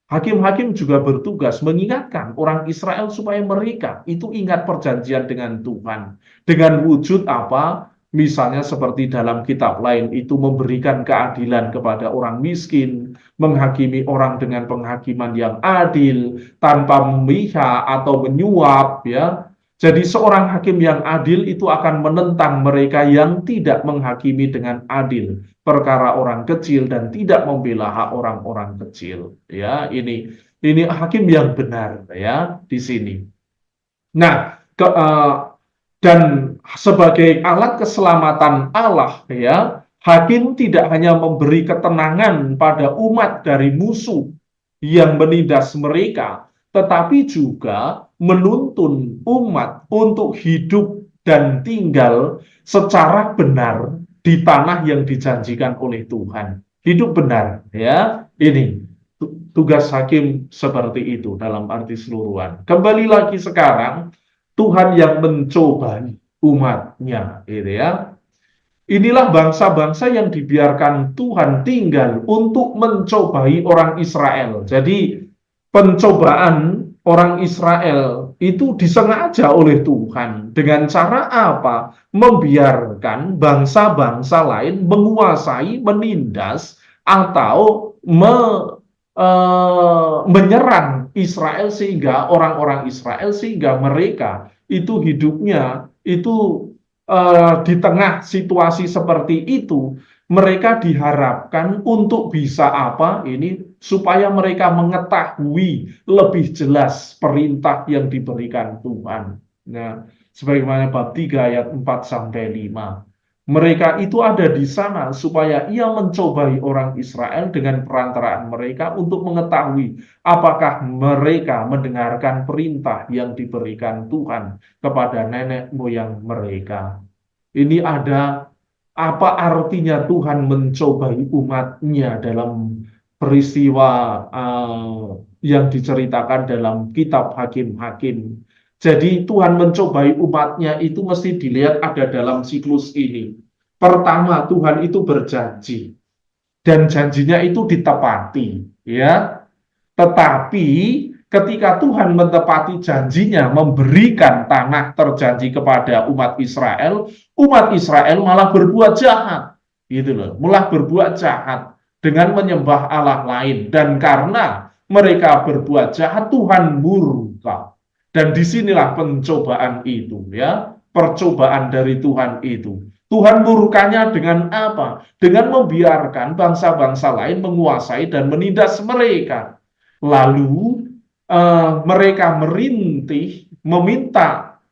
Hakim-hakim juga bertugas mengingatkan orang Israel supaya mereka itu ingat perjanjian dengan Tuhan. Dengan wujud apa? Misalnya seperti dalam kitab lain itu memberikan keadilan kepada orang miskin, menghakimi orang dengan penghakiman yang adil, tanpa memihak atau menyuap, ya. Jadi seorang hakim yang adil itu akan menentang mereka yang tidak menghakimi dengan adil perkara orang kecil dan tidak membela hak orang-orang kecil. Ya, ini hakim yang benar ya di sini. Nah, dan sebagai alat keselamatan Allah ya, hakim tidak hanya memberi ketenangan pada umat dari musuh yang menindas mereka, tetapi juga menuntun umat untuk hidup dan tinggal secara benar di tanah yang dijanjikan oleh Tuhan. Hidup benar ya. Ini tugas hakim seperti itu dalam arti seluruhan. Kembali lagi sekarang, Tuhan yang mencobai umatnya, gitu ya. Inilah bangsa-bangsa yang dibiarkan Tuhan tinggal untuk mencobai orang Israel. Jadi pencobaan orang Israel itu disengaja oleh Tuhan. Dengan cara apa? Membiarkan bangsa-bangsa lain menguasai, menindas, atau menyerang Israel sehingga orang-orang Israel sehingga mereka itu hidupnya itu di tengah situasi seperti itu mereka diharapkan untuk bisa apa ini supaya mereka mengetahui lebih jelas perintah yang diberikan Tuhan. Nah, sebagaimana bab 3 ayat 4 sampai 5. Mereka itu ada di sana supaya ia mencobai orang Israel dengan perantaraan mereka untuk mengetahui apakah mereka mendengarkan perintah yang diberikan Tuhan kepada nenek moyang mereka. Ini ada apa artinya Tuhan mencobai umatnya dalam peristiwa yang diceritakan dalam kitab Hakim-Hakim. Jadi Tuhan mencobai umatnya itu mesti dilihat ada dalam siklus ini. Pertama, Tuhan itu berjanji dan janjinya itu ditepati, ya. Tetapi ketika Tuhan menepati janjinya memberikan tanah terjanji kepada umat Israel malah berbuat jahat, gitu loh, malah berbuat jahat dengan menyembah Allah lain dan karena mereka berbuat jahat Tuhan murka. Dan disinilah pencobaan itu, ya, percobaan dari Tuhan itu. Tuhan murkanya dengan apa? Dengan membiarkan bangsa-bangsa lain menguasai dan menindas mereka. Lalu mereka merintih, meminta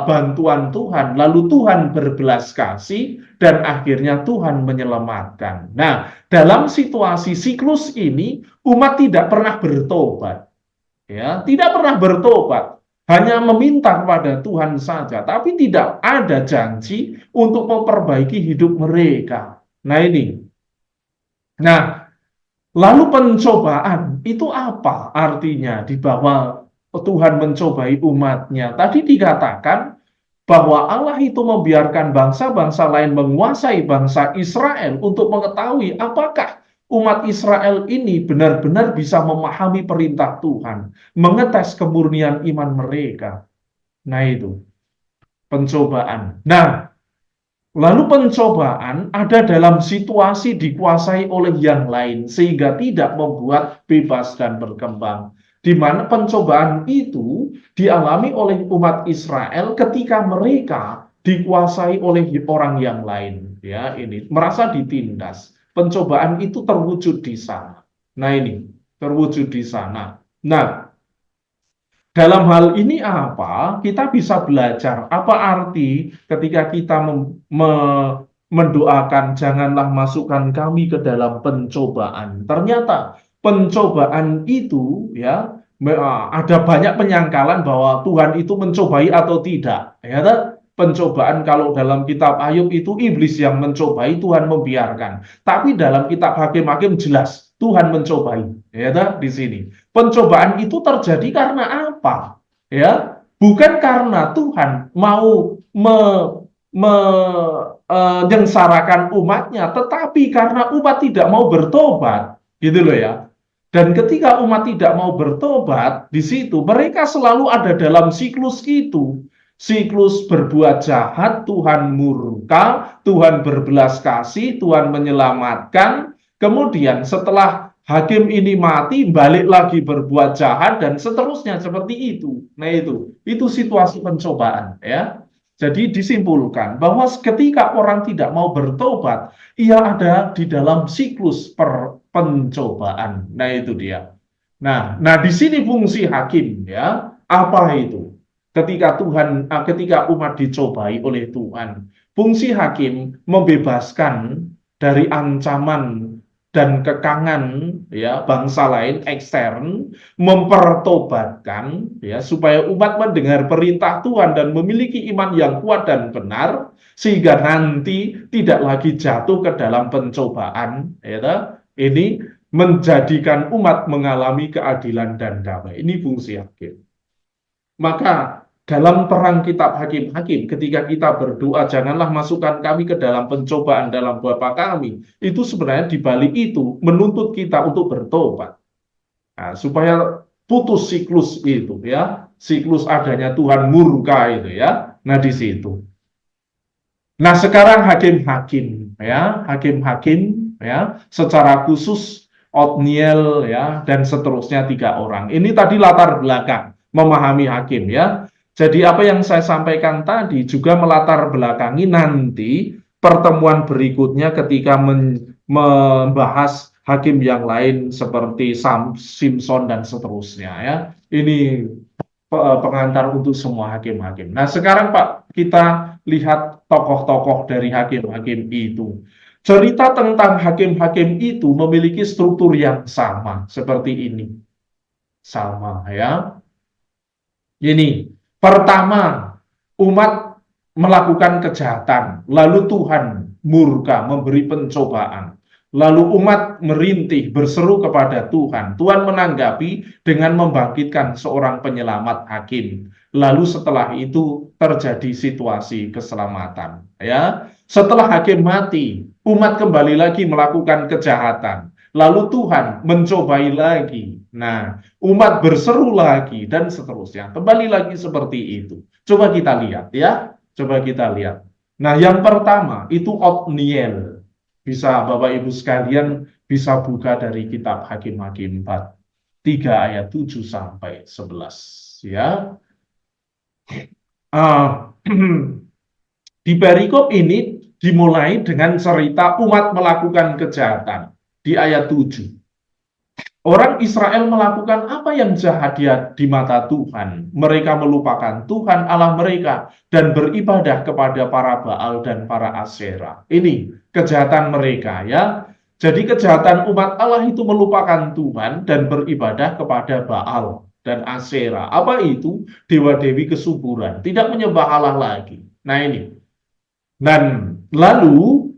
bantuan Tuhan, lalu Tuhan berbelas kasih, dan akhirnya Tuhan menyelamatkan. Nah, dalam situasi siklus ini, umat tidak pernah bertobat. Ya, tidak pernah bertobat. Hanya meminta kepada Tuhan saja, tapi tidak ada janji untuk memperbaiki hidup mereka. Nah ini. Nah, lalu pencobaan itu apa artinya di bawah Tuhan mencobai umatnya? Tadi dikatakan bahwa Allah itu membiarkan bangsa-bangsa lain menguasai bangsa Israel untuk mengetahui apakah umat Israel ini benar-benar bisa memahami perintah Tuhan, mengetes kemurnian iman mereka. Nah itu, pencobaan. Nah, lalu pencobaan ada dalam situasi dikuasai oleh yang lain sehingga tidak membuat bebas dan berkembang. Di mana pencobaan itu dialami oleh umat Israel ketika mereka dikuasai oleh orang yang lain. Ya, ini merasa ditindas. Pencobaan itu terwujud di sana. Nah ini, terwujud di sana. Nah, dalam hal ini apa? Kita bisa belajar apa arti ketika kita mendoakan janganlah masukkan kami ke dalam pencobaan. Ternyata pencobaan itu ya Ada banyak penyangkalan bahwa Tuhan itu mencobai atau tidak. Ya, pencobaan kalau dalam kitab Ayub itu iblis yang mencobai, Tuhan membiarkan. Tapi dalam kitab Hakim-Hakim jelas Tuhan mencobai. Ya, di sini. Pencobaan itu terjadi karena apa? Ya, bukan karena Tuhan mau menyengsarakan umatnya, tetapi karena umat tidak mau bertobat, gitu loh ya. Dan ketika umat tidak mau bertobat, di situ mereka selalu ada dalam siklus itu. Siklus berbuat jahat, Tuhan murka, Tuhan berbelas kasih, Tuhan menyelamatkan. Kemudian setelah hakim ini mati, balik lagi berbuat jahat, dan seterusnya seperti itu. Nah itu situasi pencobaan ya. Jadi disimpulkan bahwa ketika orang tidak mau bertobat, ia ada di dalam siklus pencobaan. Nah, itu dia. Nah, di sini fungsi hakim ya. Apa itu? Ketika umat dicobai oleh Tuhan, fungsi hakim membebaskan dari ancaman dan kekangan ya bangsa lain ekstern, mempertobatkan ya supaya umat mendengar perintah Tuhan dan memiliki iman yang kuat dan benar sehingga nanti tidak lagi jatuh ke dalam pencobaan ya. Ini menjadikan umat mengalami keadilan dan damai. Ini fungsi hakim. Maka dalam perang kitab hakim-hakim, ketika kita berdoa, janganlah masukkan kami ke dalam pencobaan dalam Bapa kami. Itu sebenarnya dibalik itu menuntut kita untuk bertobat. Nah, supaya putus siklus itu ya, siklus adanya Tuhan murka itu ya. Nah, di situ. Nah, sekarang hakim-hakim ya, hakim-hakim ya, secara khusus Otniel ya dan seterusnya 3 orang. Ini tadi latar belakang memahami hakim ya. Jadi apa yang saya sampaikan tadi juga melatar belakangi nanti pertemuan berikutnya ketika membahas hakim yang lain seperti Simpson dan seterusnya ya. Ini pengantar untuk semua hakim-hakim. Nah, sekarang Pak, kita lihat tokoh-tokoh dari hakim-hakim itu. Cerita tentang hakim-hakim itu memiliki struktur yang sama, seperti ini. Sama, ya. Ini, pertama, umat melakukan kejahatan, lalu Tuhan murka, memberi pencobaan. Lalu umat merintih, berseru kepada Tuhan. Tuhan menanggapi dengan membangkitkan seorang penyelamat hakim. Lalu setelah itu terjadi situasi keselamatan. Ya, setelah hakim mati, umat kembali lagi melakukan kejahatan. Lalu Tuhan mencobai lagi. Nah, umat berseru lagi dan seterusnya. Kembali lagi seperti itu. Coba kita lihat ya. Coba kita lihat. Nah, yang pertama itu Otniel. Bisa Bapak Ibu sekalian bisa buka dari kitab Hakim-Hakim 4, 3 ayat 7 sampai 11 ya. Di perikop ini dimulai dengan cerita umat melakukan kejahatan di ayat 7. Orang Israel melakukan apa yang jahat di mata Tuhan. Mereka melupakan Tuhan Allah mereka dan beribadah kepada para Baal dan para Asyera. Ini kejahatan mereka ya. Jadi kejahatan umat Allah itu melupakan Tuhan dan beribadah kepada Baal dan Asyera. Apa itu? Dewa-dewi kesuburan. Tidak menyembah Allah lagi. Nah ini. Dan lalu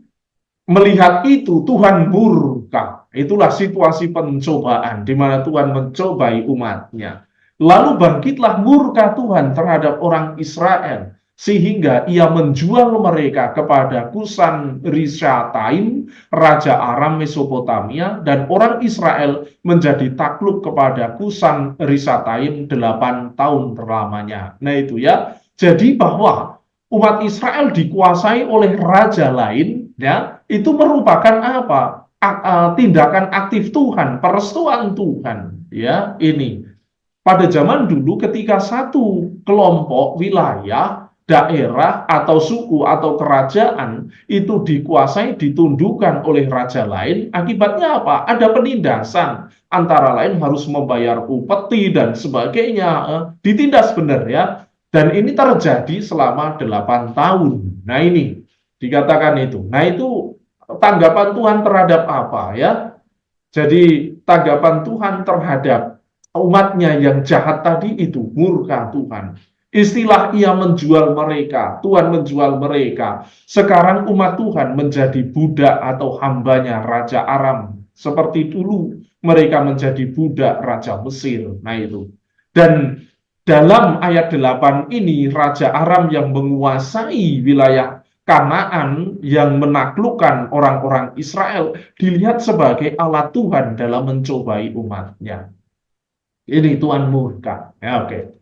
melihat itu Tuhan murka. Itulah situasi pencobaan di mana Tuhan mencobai umatnya. Lalu bangkitlah murka Tuhan terhadap orang Israel sehingga ia menjual mereka kepada Kusan Rishathaim, raja Aram Mesopotamia, dan orang Israel menjadi takluk kepada Kusan Rishathaim 8 tahun lamanya. Nah itu ya. Jadi bahwa umat Israel dikuasai oleh raja lain ya, itu merupakan apa? Tindakan aktif Tuhan, perestuan Tuhan. Ya, ini pada zaman dulu ketika satu kelompok wilayah, daerah atau suku atau kerajaan itu dikuasai, ditundukkan oleh raja lain, akibatnya apa? Ada penindasan, antara lain harus membayar upeti dan sebagainya, ditindas benar ya. Dan ini terjadi selama 8 tahun. Nah ini dikatakan itu. Nah itu tanggapan Tuhan terhadap apa ya? Jadi tanggapan Tuhan terhadap umatnya yang jahat tadi itu murka Tuhan. Istilah ia menjual mereka, Tuhan menjual mereka. Sekarang umat Tuhan menjadi budak atau hambanya Raja Aram. Seperti dulu mereka menjadi budak Raja Mesir. Nah itu. Dan dalam ayat 8 ini Raja Aram yang menguasai wilayah Kanaan yang menaklukkan orang-orang Israel dilihat sebagai alat Tuhan dalam mencobai umatnya. Ini Tuhan murka. Ya, oke.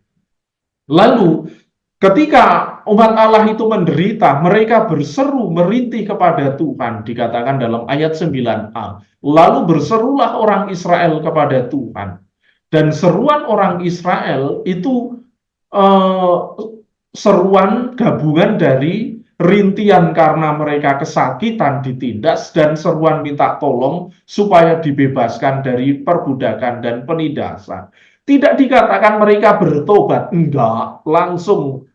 Lalu ketika umat Allah itu menderita, mereka berseru merintih kepada Tuhan, dikatakan dalam ayat 9a. Lalu berserulah orang Israel kepada Tuhan. Dan seruan orang Israel itu eh, seruan gabungan dari rintian karena mereka kesakitan ditindas dan seruan minta tolong supaya dibebaskan dari perbudakan dan penindasan. Tidak dikatakan mereka bertobat, enggak, langsung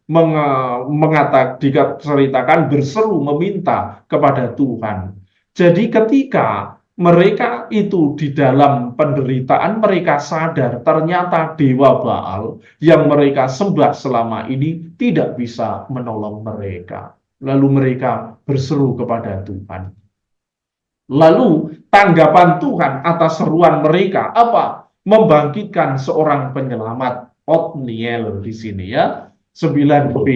diceritakan berseru meminta kepada Tuhan. Jadi ketika mereka itu di dalam penderitaan mereka sadar ternyata Dewa Baal yang mereka sembah selama ini tidak bisa menolong mereka. Lalu mereka berseru kepada Tuhan. Lalu tanggapan Tuhan atas seruan mereka apa? Membangkitkan seorang penyelamat, Otniel di sini ya, 9b.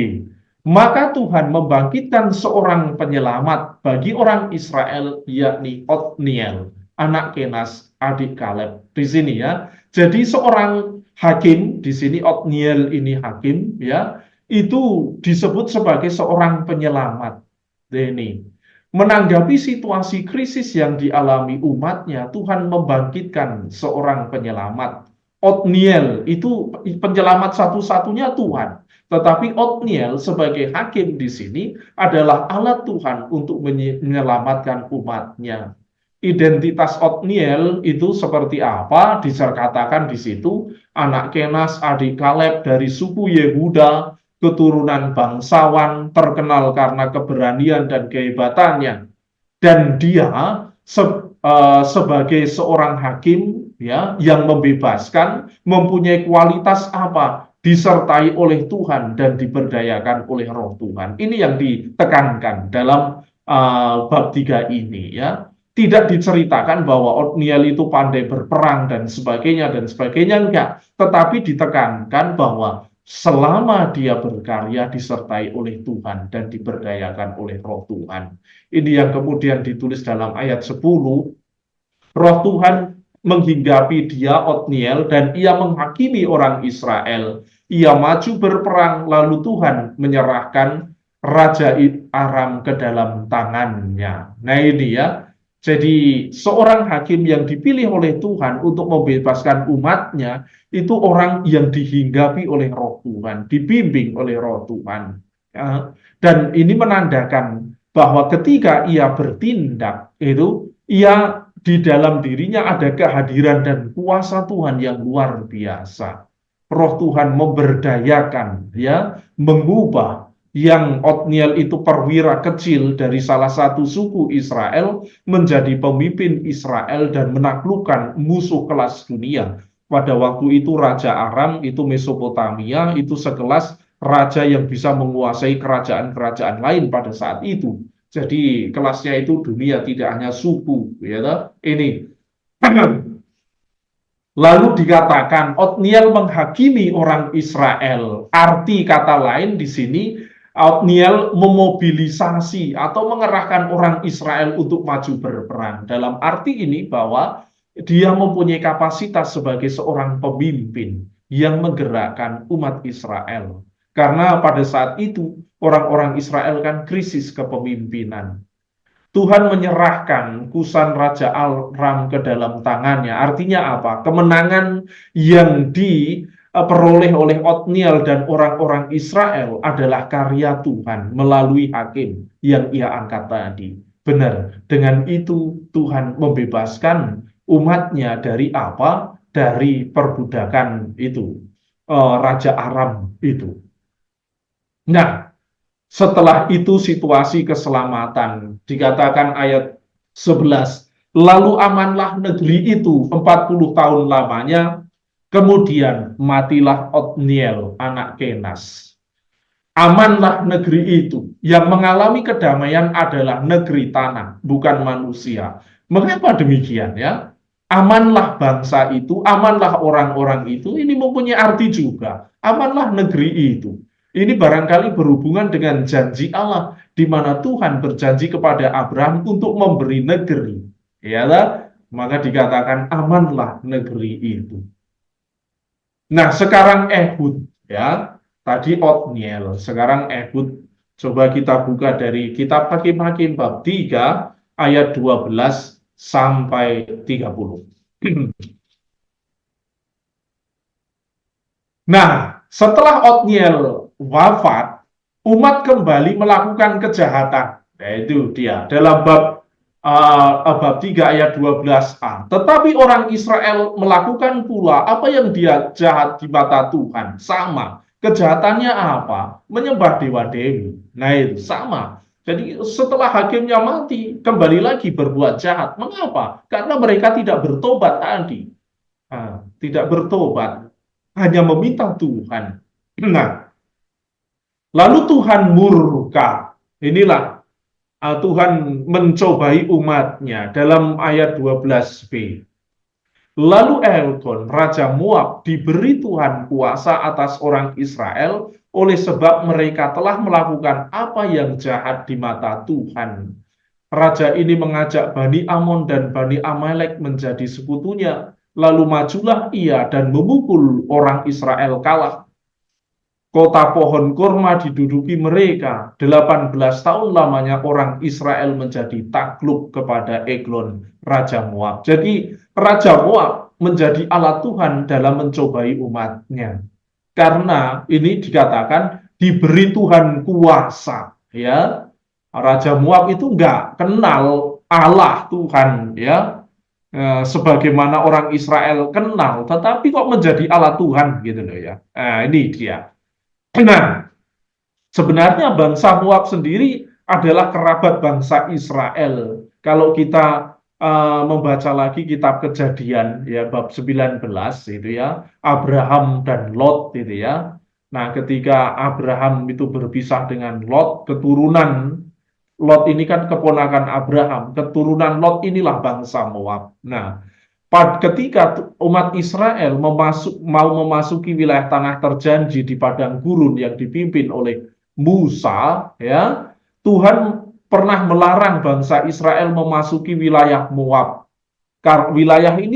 Maka Tuhan membangkitkan seorang penyelamat bagi orang Israel, yakni Otniel, anak Kenas, adik Kaleb di sini ya. Jadi seorang hakim di sini, Otniel ini hakim ya, itu disebut sebagai seorang penyelamat. Ini menanggapi situasi krisis yang dialami umatnya, Tuhan membangkitkan seorang penyelamat. Otniel itu penyelamat satu-satunya Tuhan. Tetapi Otniel sebagai hakim di sini adalah alat Tuhan untuk menyelamatkan umatnya. Identitas Otniel itu seperti apa? Dikatakan di situ, anak Kenas, adik Kaleb dari suku Yehuda, keturunan bangsawan, terkenal karena keberanian dan kehebatannya. Dan dia sebagai seorang hakim ya yang membebaskan, mempunyai kualitas apa? Disertai oleh Tuhan dan diberdayakan oleh Roh Tuhan. Ini yang ditekankan dalam bab 3 ini ya. Tidak diceritakan bahwa Otniel itu pandai berperang dan sebagainya enggak, tetapi ditekankan bahwa selama dia berkarya disertai oleh Tuhan dan diberdayakan oleh Roh Tuhan. Ini yang kemudian ditulis dalam ayat 10. Roh Tuhan menghinggapi dia, Otniel, dan ia menghakimi orang Israel. Ia maju berperang, lalu Tuhan menyerahkan Raja Aram ke dalam tangannya. Nah ini ya, jadi seorang hakim yang dipilih oleh Tuhan untuk membebaskan umatnya, itu orang yang dihinggapi oleh Roh Tuhan, dibimbing oleh Roh Tuhan. Ya. Dan ini menandakan bahwa ketika ia bertindak, itu ia di dalam dirinya ada kehadiran dan kuasa Tuhan yang luar biasa. Roh Tuhan memberdayakan, ya, mengubah yang Otniel itu perwira kecil dari salah satu suku Israel menjadi pemimpin Israel dan menaklukkan musuh kelas dunia. Pada waktu itu Raja Aram itu Mesopotamia itu sekelas raja yang bisa menguasai kerajaan-kerajaan lain pada saat itu. Jadi kelasnya itu dunia, tidak hanya suku, ya. Ini lalu dikatakan Otniel menghakimi orang Israel. Arti kata lain di sini Otniel memobilisasi atau mengerahkan orang Israel untuk maju berperang. Dalam arti ini bahwa dia mempunyai kapasitas sebagai seorang pemimpin yang menggerakkan umat Israel. Karena pada saat itu orang-orang Israel kan krisis kepemimpinan. Tuhan menyerahkan kusan Raja Aram ke dalam tangannya. Artinya apa? Kemenangan yang diperoleh oleh Otniel dan orang-orang Israel adalah karya Tuhan melalui hakim yang ia angkat tadi. Benar, dengan itu Tuhan membebaskan umatnya dari apa? Dari perbudakan itu, Raja Aram itu. Nah, setelah itu situasi keselamatan, dikatakan ayat 11, lalu amanlah negeri itu 40 tahun lamanya, Kemudian matilah Otniel anak Kenas. Amanlah negeri itu. Yang mengalami kedamaian adalah negeri tanah, bukan manusia. Mengapa demikian ya? Amanlah bangsa itu, amanlah orang-orang itu. Ini mempunyai arti juga. Amanlah negeri itu. Ini barangkali berhubungan dengan janji Allah, di mana Tuhan berjanji kepada Abraham untuk memberi negeri. Ya, maka dikatakan amanlah negeri itu. Nah, sekarang Ehud ya. Tadi Otniel, sekarang Ehud. Coba kita buka dari kitab Hakim-Hakim bab 3 ayat 12 sampai 30. Nah, setelah Otniel wafat, umat kembali melakukan kejahatan. Yaitu dia dalam bab 3 ayat 12a. Tetapi orang Israel melakukan pula apa yang dia jahat di mata Tuhan. Sama. Kejahatannya apa? Menyembah dewa-dewi. Nah itu sama. Jadi setelah hakimnya mati, kembali lagi berbuat jahat. Mengapa? Karena mereka tidak bertobat tadi. Nah, tidak bertobat. Hanya meminta Tuhan. Nah, lalu Tuhan murka. Inilah Tuhan mencobai umatnya dalam ayat 12b. Lalu Elgon, Raja Moab, diberi Tuhan kuasa atas orang Israel oleh sebab mereka telah melakukan apa yang jahat di mata Tuhan. Raja ini mengajak Bani Amon dan Bani Amalek menjadi sekutunya. Lalu majulah ia dan memukul orang Israel kalah. Kota pohon kurma diduduki mereka. 18 tahun lamanya orang Israel menjadi takluk kepada Eglon, Raja Moab. Jadi Raja Moab menjadi alat Tuhan dalam mencobai umatnya. Karena ini dikatakan diberi Tuhan kuasa. Ya, Raja Moab itu enggak kenal Allah Tuhan. Ya, sebagaimana orang Israel kenal, tetapi kok menjadi alat Tuhan gitu loh ya. Nah, ini dia. Nah, sebenarnya bangsa Moab sendiri adalah kerabat bangsa Israel. Kalau kita membaca lagi kitab Kejadian ya bab 19 itu ya, Abraham dan Lot itu ya. Nah, ketika Abraham itu berpisah dengan Lot, keturunan Lot ini kan keponakan Abraham, keturunan Lot inilah bangsa Moab. Nah, ketika umat Israel mau memasuki wilayah tanah terjanji di padang gurun yang dipimpin oleh Musa, ya, Tuhan pernah melarang bangsa Israel memasuki wilayah Moab. Karena wilayah ini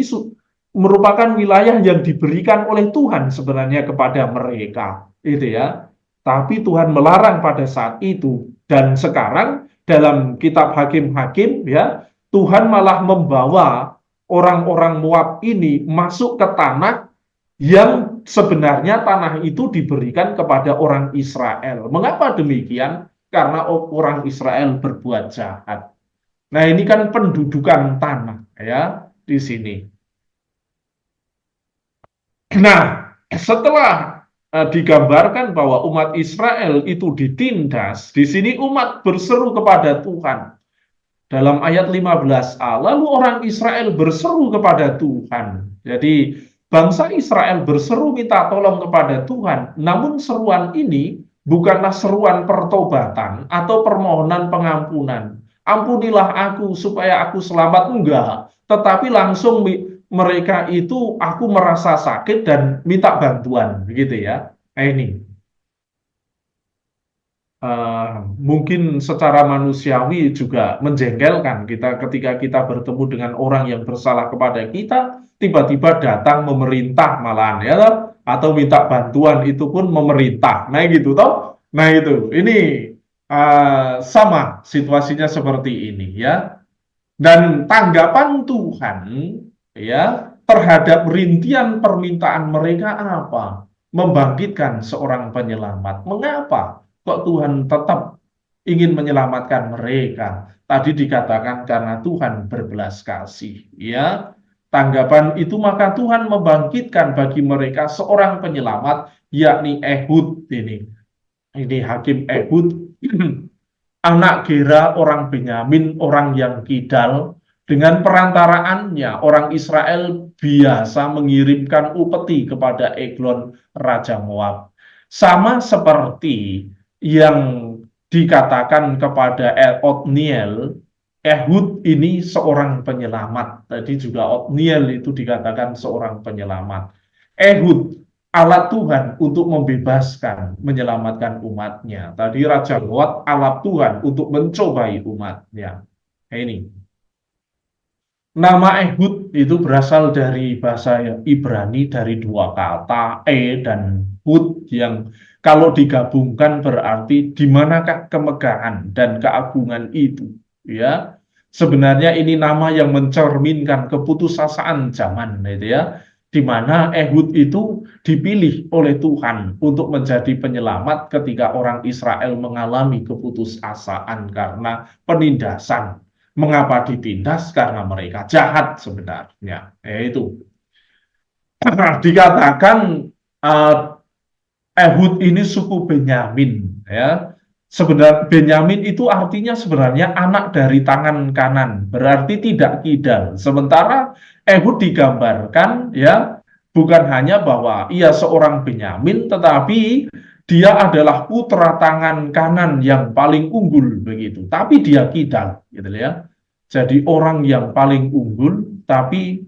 merupakan wilayah yang diberikan oleh Tuhan sebenarnya kepada mereka, itu ya. Tapi Tuhan melarang pada saat itu, dan sekarang dalam kitab Hakim-Hakim, ya, Tuhan malah membawa orang-orang Moab ini masuk ke tanah yang sebenarnya tanah itu diberikan kepada orang Israel. Mengapa demikian? Karena orang Israel berbuat jahat. Nah, ini kan pendudukan tanah ya di sini. Nah, setelah digambarkan bahwa umat Israel itu ditindas, di sini umat berseru kepada Tuhan. Dalam ayat 15a, lalu orang Israel berseru kepada Tuhan. Jadi bangsa Israel berseru minta tolong kepada Tuhan. Namun seruan ini bukanlah seruan pertobatan atau permohonan pengampunan. Ampunilah aku supaya aku selamat, enggak. Tetapi langsung mereka itu aku merasa sakit dan minta bantuan, begitu ya. Nah ini. Mungkin secara manusiawi juga menjengkelkan kita ketika kita bertemu dengan orang yang bersalah kepada kita, tiba-tiba datang memerintah malahan ya, atau minta bantuan itu pun memerintah. Nah gitu toh. Nah itu, ini sama situasinya seperti ini ya. Dan tanggapan Tuhan ya terhadap rintian permintaan mereka apa? Membangkitkan seorang penyelamat. Mengapa? Kok Tuhan tetap ingin menyelamatkan mereka? Tadi dikatakan karena Tuhan berbelas kasih. Ya, tanggapan itu maka Tuhan membangkitkan bagi mereka seorang penyelamat, yakni Ehud ini. Ini Hakim Ehud, anak Gera orang Benyamin, orang yang kidal. Dengan perantaraannya orang Israel biasa mengirimkan upeti kepada Eglon Raja Moab. Sama seperti yang dikatakan kepada Otniel, Ehud ini seorang penyelamat. Tadi juga Otniel itu dikatakan seorang penyelamat. Ehud alat Tuhan untuk membebaskan, menyelamatkan umatnya. Tadi Raja Moab alat Tuhan untuk mencobai umatnya. Ini. Nama Ehud itu berasal dari bahasa Ibrani dari dua kata, dan Hud, yang kalau digabungkan berarti di manakah kemegahan dan keagungan itu. Ya, sebenarnya ini nama yang mencerminkan keputusasaan zaman, gitu ya, di mana Ehud itu dipilih oleh Tuhan untuk menjadi penyelamat ketika orang Israel mengalami keputusasaan karena penindasan. Mengapa ditindas? Karena mereka jahat sebenarnya. Itu dikatakan Ehud ini suku Benyamin. Ya, sebenarnya Benyamin itu artinya sebenarnya anak dari tangan kanan, berarti tidak kidal. Sementara Ehud digambarkan ya bukan hanya bahwa ia seorang Benyamin, tetapi dia adalah putra tangan kanan yang paling unggul begitu. Tapi dia kidal, gitu ya. Jadi orang yang paling unggul, tapi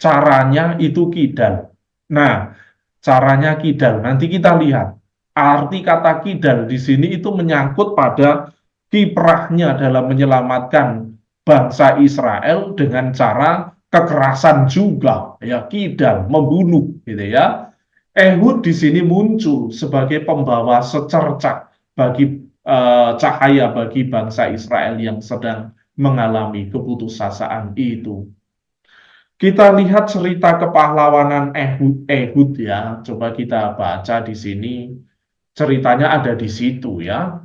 caranya itu kidal. Nah, caranya kidal. Nanti kita lihat. Arti kata kidal di sini itu menyangkut pada kiprahnya dalam menyelamatkan bangsa Israel dengan cara kekerasan juga, ya, kidal, membunuh, gitu ya. Ehud di sini muncul sebagai pembawa secercah bagi cahaya bagi bangsa Israel yang sedang mengalami keputusasaan itu. Kita lihat cerita kepahlawanan Ehud ya. Coba kita baca di sini. Ceritanya ada di situ ya.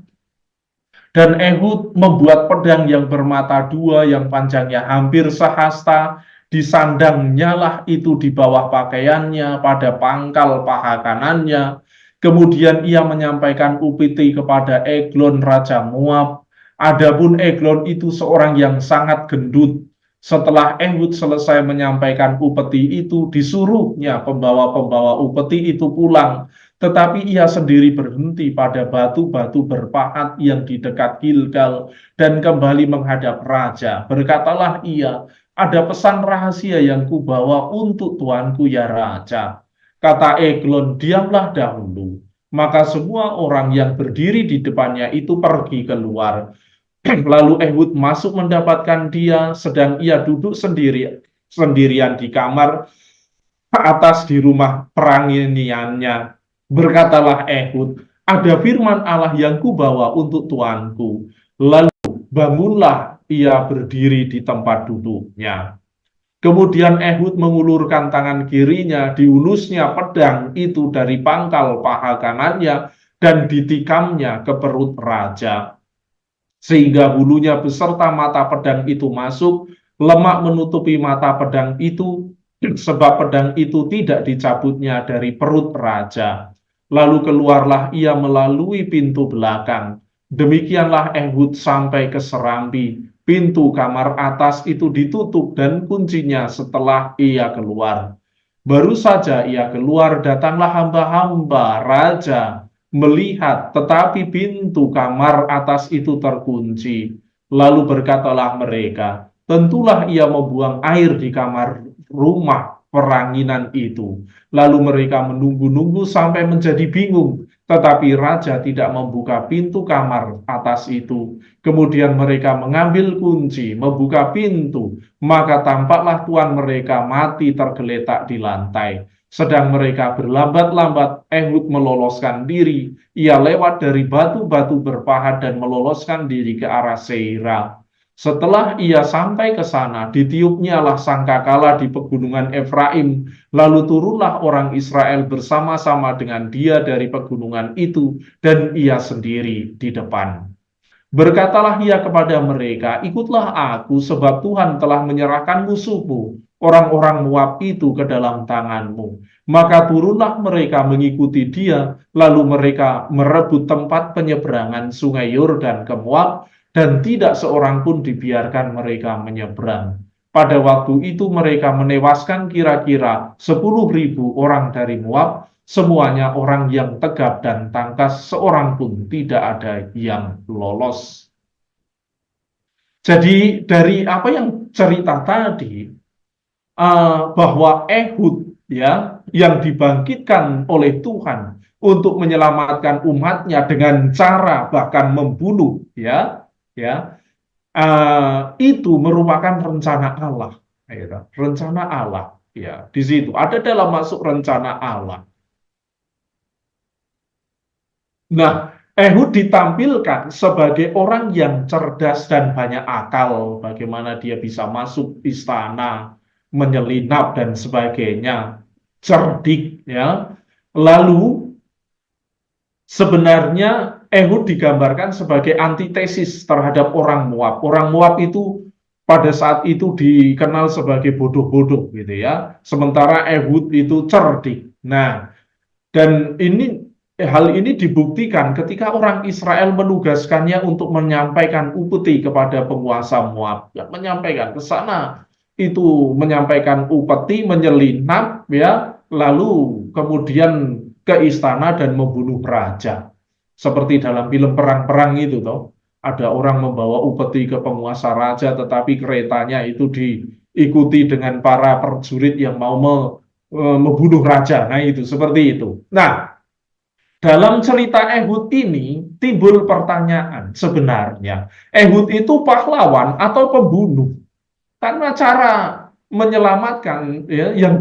Dan Ehud membuat pedang yang bermata dua yang panjangnya hampir sehasta, disandangnya lah itu di bawah pakaiannya pada pangkal paha kanannya. Kemudian ia menyampaikan upeti kepada Eglon Raja Moab. Adapun Eglon itu seorang yang sangat gendut. Setelah Ehud selesai menyampaikan upeti itu, disuruhnya pembawa-pembawa upeti itu pulang. Tetapi ia sendiri berhenti pada batu-batu berpahat yang di dekat Gilgal dan kembali menghadap raja. Berkatalah ia, ada pesan rahasia yang kubawa untuk tuanku ya raja. Kata Eglon, diamlah dahulu. Maka semua orang yang berdiri di depannya itu pergi keluar. Lalu Ehud masuk mendapatkan dia, sedang ia duduk sendirian di kamar atas di rumah peranginiannya. Berkatalah Ehud, ada firman Allah yang kubawa untuk tuanku. Lalu bangunlah ia berdiri di tempat duduknya. Kemudian Ehud mengulurkan tangan kirinya, diulusnya pedang itu dari pangkal paha kanannya dan ditikamnya ke perut raja. Sehingga bulunya beserta mata pedang itu masuk, lemak menutupi mata pedang itu, sebab pedang itu tidak dicabutnya dari perut raja. Lalu keluarlah ia melalui pintu belakang. Demikianlah Ehud sampai ke serambi. Pintu kamar atas itu ditutup dan kuncinya setelah ia keluar. Baru saja ia keluar, datanglah hamba-hamba raja melihat, tetapi pintu kamar atas itu terkunci. Lalu berkatalah mereka, tentulah ia membuang air di kamar rumah peranginan itu. Lalu mereka menunggu-nunggu sampai menjadi bingung, tetapi raja tidak membuka pintu kamar atas itu. Kemudian mereka mengambil kunci, membuka pintu, maka tampaklah tuan mereka mati tergeletak di lantai. Sedang mereka berlambat-lambat, Ehud meloloskan diri. Ia lewat dari batu-batu berpahat dan meloloskan diri ke arah Seira. Setelah ia sampai ke sana, ditiupnyalah sangkakala di pegunungan Efraim. Lalu turunlah orang Israel bersama-sama dengan dia dari pegunungan itu, dan ia sendiri di depan. Berkatalah ia kepada mereka, ikutlah aku sebab Tuhan telah menyerahkan musuhmu, orang-orang Moab itu ke dalam tanganmu. Maka turunlah mereka mengikuti dia, lalu mereka merebut tempat penyeberangan sungai Yordan ke Moab, dan tidak seorang pun dibiarkan mereka menyeberang. Pada waktu itu mereka menewaskan kira-kira 10.000 orang dari Moab, semuanya orang yang tegap dan tangkas, seorang pun tidak ada yang lolos. Jadi dari apa yang cerita tadi, bahwa Ehud ya yang dibangkitkan oleh Tuhan untuk menyelamatkan umatnya dengan cara bahkan membunuh itu merupakan rencana Allah, ya, rencana Allah ya, di situ ada dalam masuk rencana Allah. Nah, Ehud ditampilkan sebagai orang yang cerdas dan banyak akal, bagaimana dia bisa masuk istana, menyelinap dan sebagainya, cerdik ya. Lalu sebenarnya Ehud digambarkan sebagai antitesis terhadap orang Moab. Orang Moab itu pada saat itu dikenal sebagai bodoh-bodoh gitu ya. Sementara Ehud itu cerdik. Nah, dan hal ini dibuktikan ketika orang Israel menugaskannya untuk menyampaikan upeti kepada penguasa Moab, ya, menyampaikan ke sana itu menyampaikan upeti, menyelinap ya, lalu kemudian ke istana dan membunuh raja. Seperti dalam film perang-perang itu toh, ada orang membawa upeti ke penguasa raja tetapi keretanya itu diikuti dengan para prajurit yang mau membunuh raja. Nah, itu seperti itu. Nah, dalam cerita Ehud ini timbul pertanyaan sebenarnya, Ehud itu pahlawan atau pembunuh? Karena cara menyelamatkan ya, yang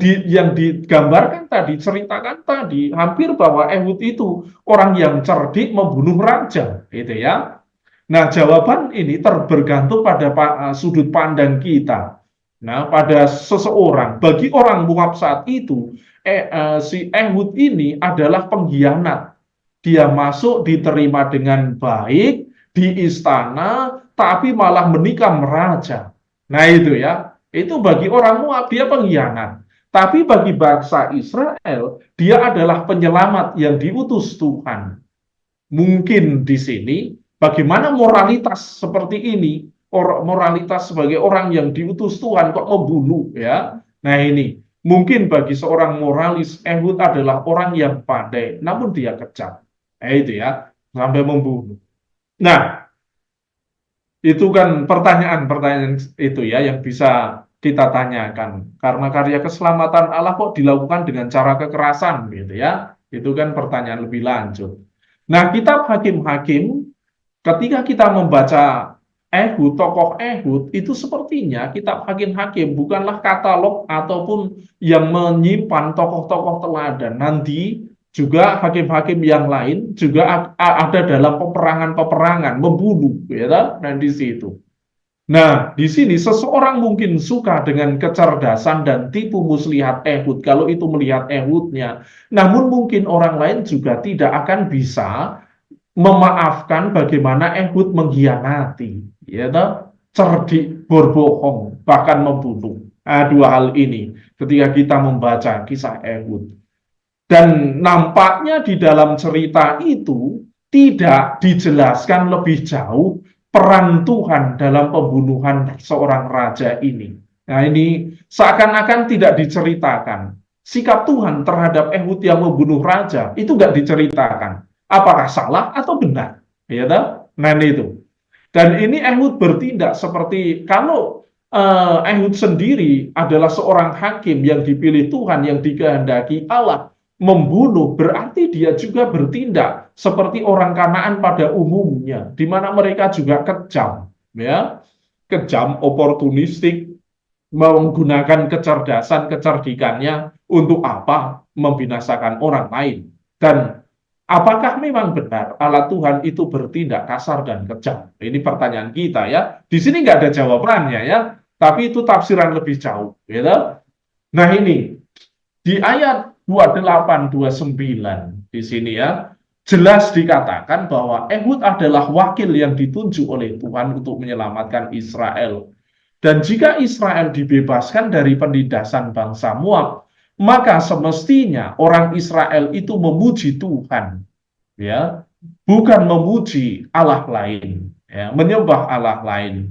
digambarkan tadi, ceritakan tadi, hampir bahwa Ehud itu orang yang cerdik membunuh raja, gitu ya. Nah, jawaban ini bergantung pada sudut pandang kita. Nah, pada seseorang, bagi orang Moab saat itu, si Ehud ini adalah pengkhianat. Dia masuk diterima dengan baik di istana, tapi malah menikam raja. Nah, itu ya, itu bagi orang Moab dia pengkhianat. Tapi bagi bangsa Israel, dia adalah penyelamat yang diutus Tuhan. Mungkin di sini bagaimana moralitas seperti ini, moralitas sebagai orang yang diutus Tuhan kok membunuh ya. Nah, ini mungkin bagi seorang moralis Ehud adalah orang yang pandai namun dia kejam. Itu ya, sampai membunuh. Nah, itu kan pertanyaan-pertanyaan itu ya yang bisa kita tanyakan. Karena karya keselamatan Allah kok dilakukan dengan cara kekerasan gitu ya. Itu kan pertanyaan lebih lanjut. Nah, kitab Hakim-Hakim, ketika kita membaca Ehud, tokoh Ehud, itu sepertinya kitab Hakim-Hakim bukanlah katalog ataupun yang menyimpan tokoh-tokoh teladan. Nanti juga hakim-hakim yang lain juga ada dalam peperangan-peperangan, membunuh, ya, dan di situ. Nah, di sini seseorang mungkin suka dengan kecerdasan dan tipu muslihat Ehud kalau itu melihat Ehudnya. Namun mungkin orang lain juga tidak akan bisa memaafkan bagaimana Ehud mengkhianati, ya toh? Cerdik, berbohong, bahkan membunuh. Nah, dua hal ini ketika kita membaca kisah Ehud. Dan nampaknya di dalam cerita itu tidak dijelaskan lebih jauh peran Tuhan dalam pembunuhan seorang raja ini. Nah, ini seakan-akan tidak diceritakan. Sikap Tuhan terhadap Ehud yang membunuh raja itu nggak diceritakan. Apakah salah atau benar? Ya, nah itu. Dan ini Ehud bertindak seperti kalau Ehud sendiri adalah seorang hakim yang dipilih Tuhan, yang dikehendaki Allah membunuh, berarti dia juga bertindak seperti orang Kanaan pada umumnya, di mana mereka juga kejam, ya, kejam, oportunistik, menggunakan kecerdasan, kecerdikannya untuk apa? Membinasakan orang lain. Dan apakah memang benar Allah Tuhan itu bertindak kasar dan kejam? Ini pertanyaan kita ya. Di sini nggak ada jawabannya ya, tapi itu tafsiran lebih jauh, gitu. Nah, ini di ayat 28, 29 di sini ya, jelas dikatakan bahwa Ehud adalah wakil yang ditunjuk oleh Tuhan untuk menyelamatkan Israel. Dan jika Israel dibebaskan dari penindasan bangsa Moab, maka semestinya orang Israel itu memuji Tuhan, ya, bukan memuji Allah lain, ya, menyembah Allah lain.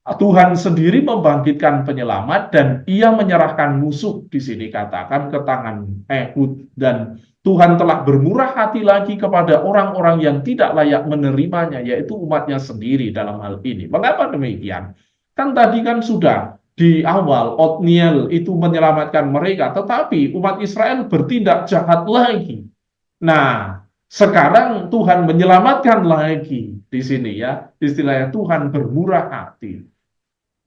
Tuhan sendiri membangkitkan penyelamat dan ia menyerahkan musuh di sini katakan ke tangan Ehud, dan Tuhan telah bermurah hati lagi kepada orang-orang yang tidak layak menerimanya, yaitu umatnya sendiri dalam hal ini. Mengapa demikian? Kan tadi kan sudah di awal Otniel itu menyelamatkan mereka, tetapi umat Israel bertindak jahat lagi. Nah, sekarang Tuhan menyelamatkan lagi di sini ya, istilahnya Tuhan bermurah hati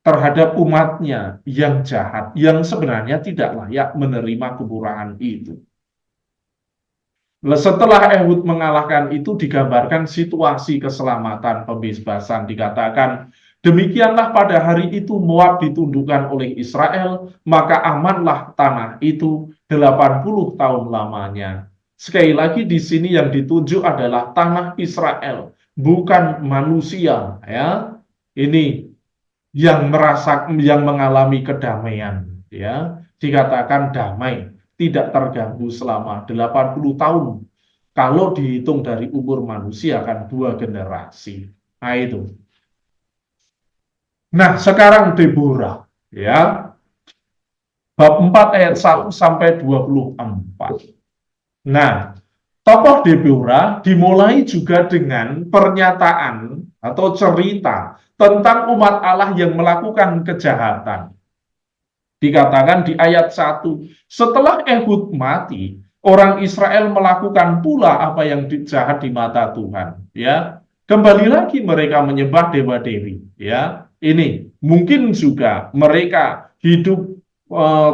terhadap umatnya yang jahat, yang sebenarnya tidak layak menerima kemurahan itu. Setelah Ehud mengalahkan itu digambarkan situasi keselamatan pembebasan, dikatakan demikianlah pada hari itu Moab ditundukkan oleh Israel, maka amanlah tanah itu 80 tahun lamanya. Sekali lagi di sini yang ditunjuk adalah tanah Israel, bukan manusia ya. Ini yang mengalami kedamaian ya, dikatakan damai, tidak terganggu selama 80 tahun. Kalau dihitung dari umur manusia kan 2 generasi. Nah itu. Nah, sekarang Deborah ya, bab 4 ayat 1 sampai 24. Nah, tokoh Deborah dimulai juga dengan pernyataan atau cerita tentang umat Allah yang melakukan kejahatan. Dikatakan di ayat 1, setelah Ehud mati, orang Israel melakukan pula apa yang jahat di mata Tuhan. Ya, kembali lagi mereka menyembah dewa-dewi. Ya, ini mungkin juga mereka hidup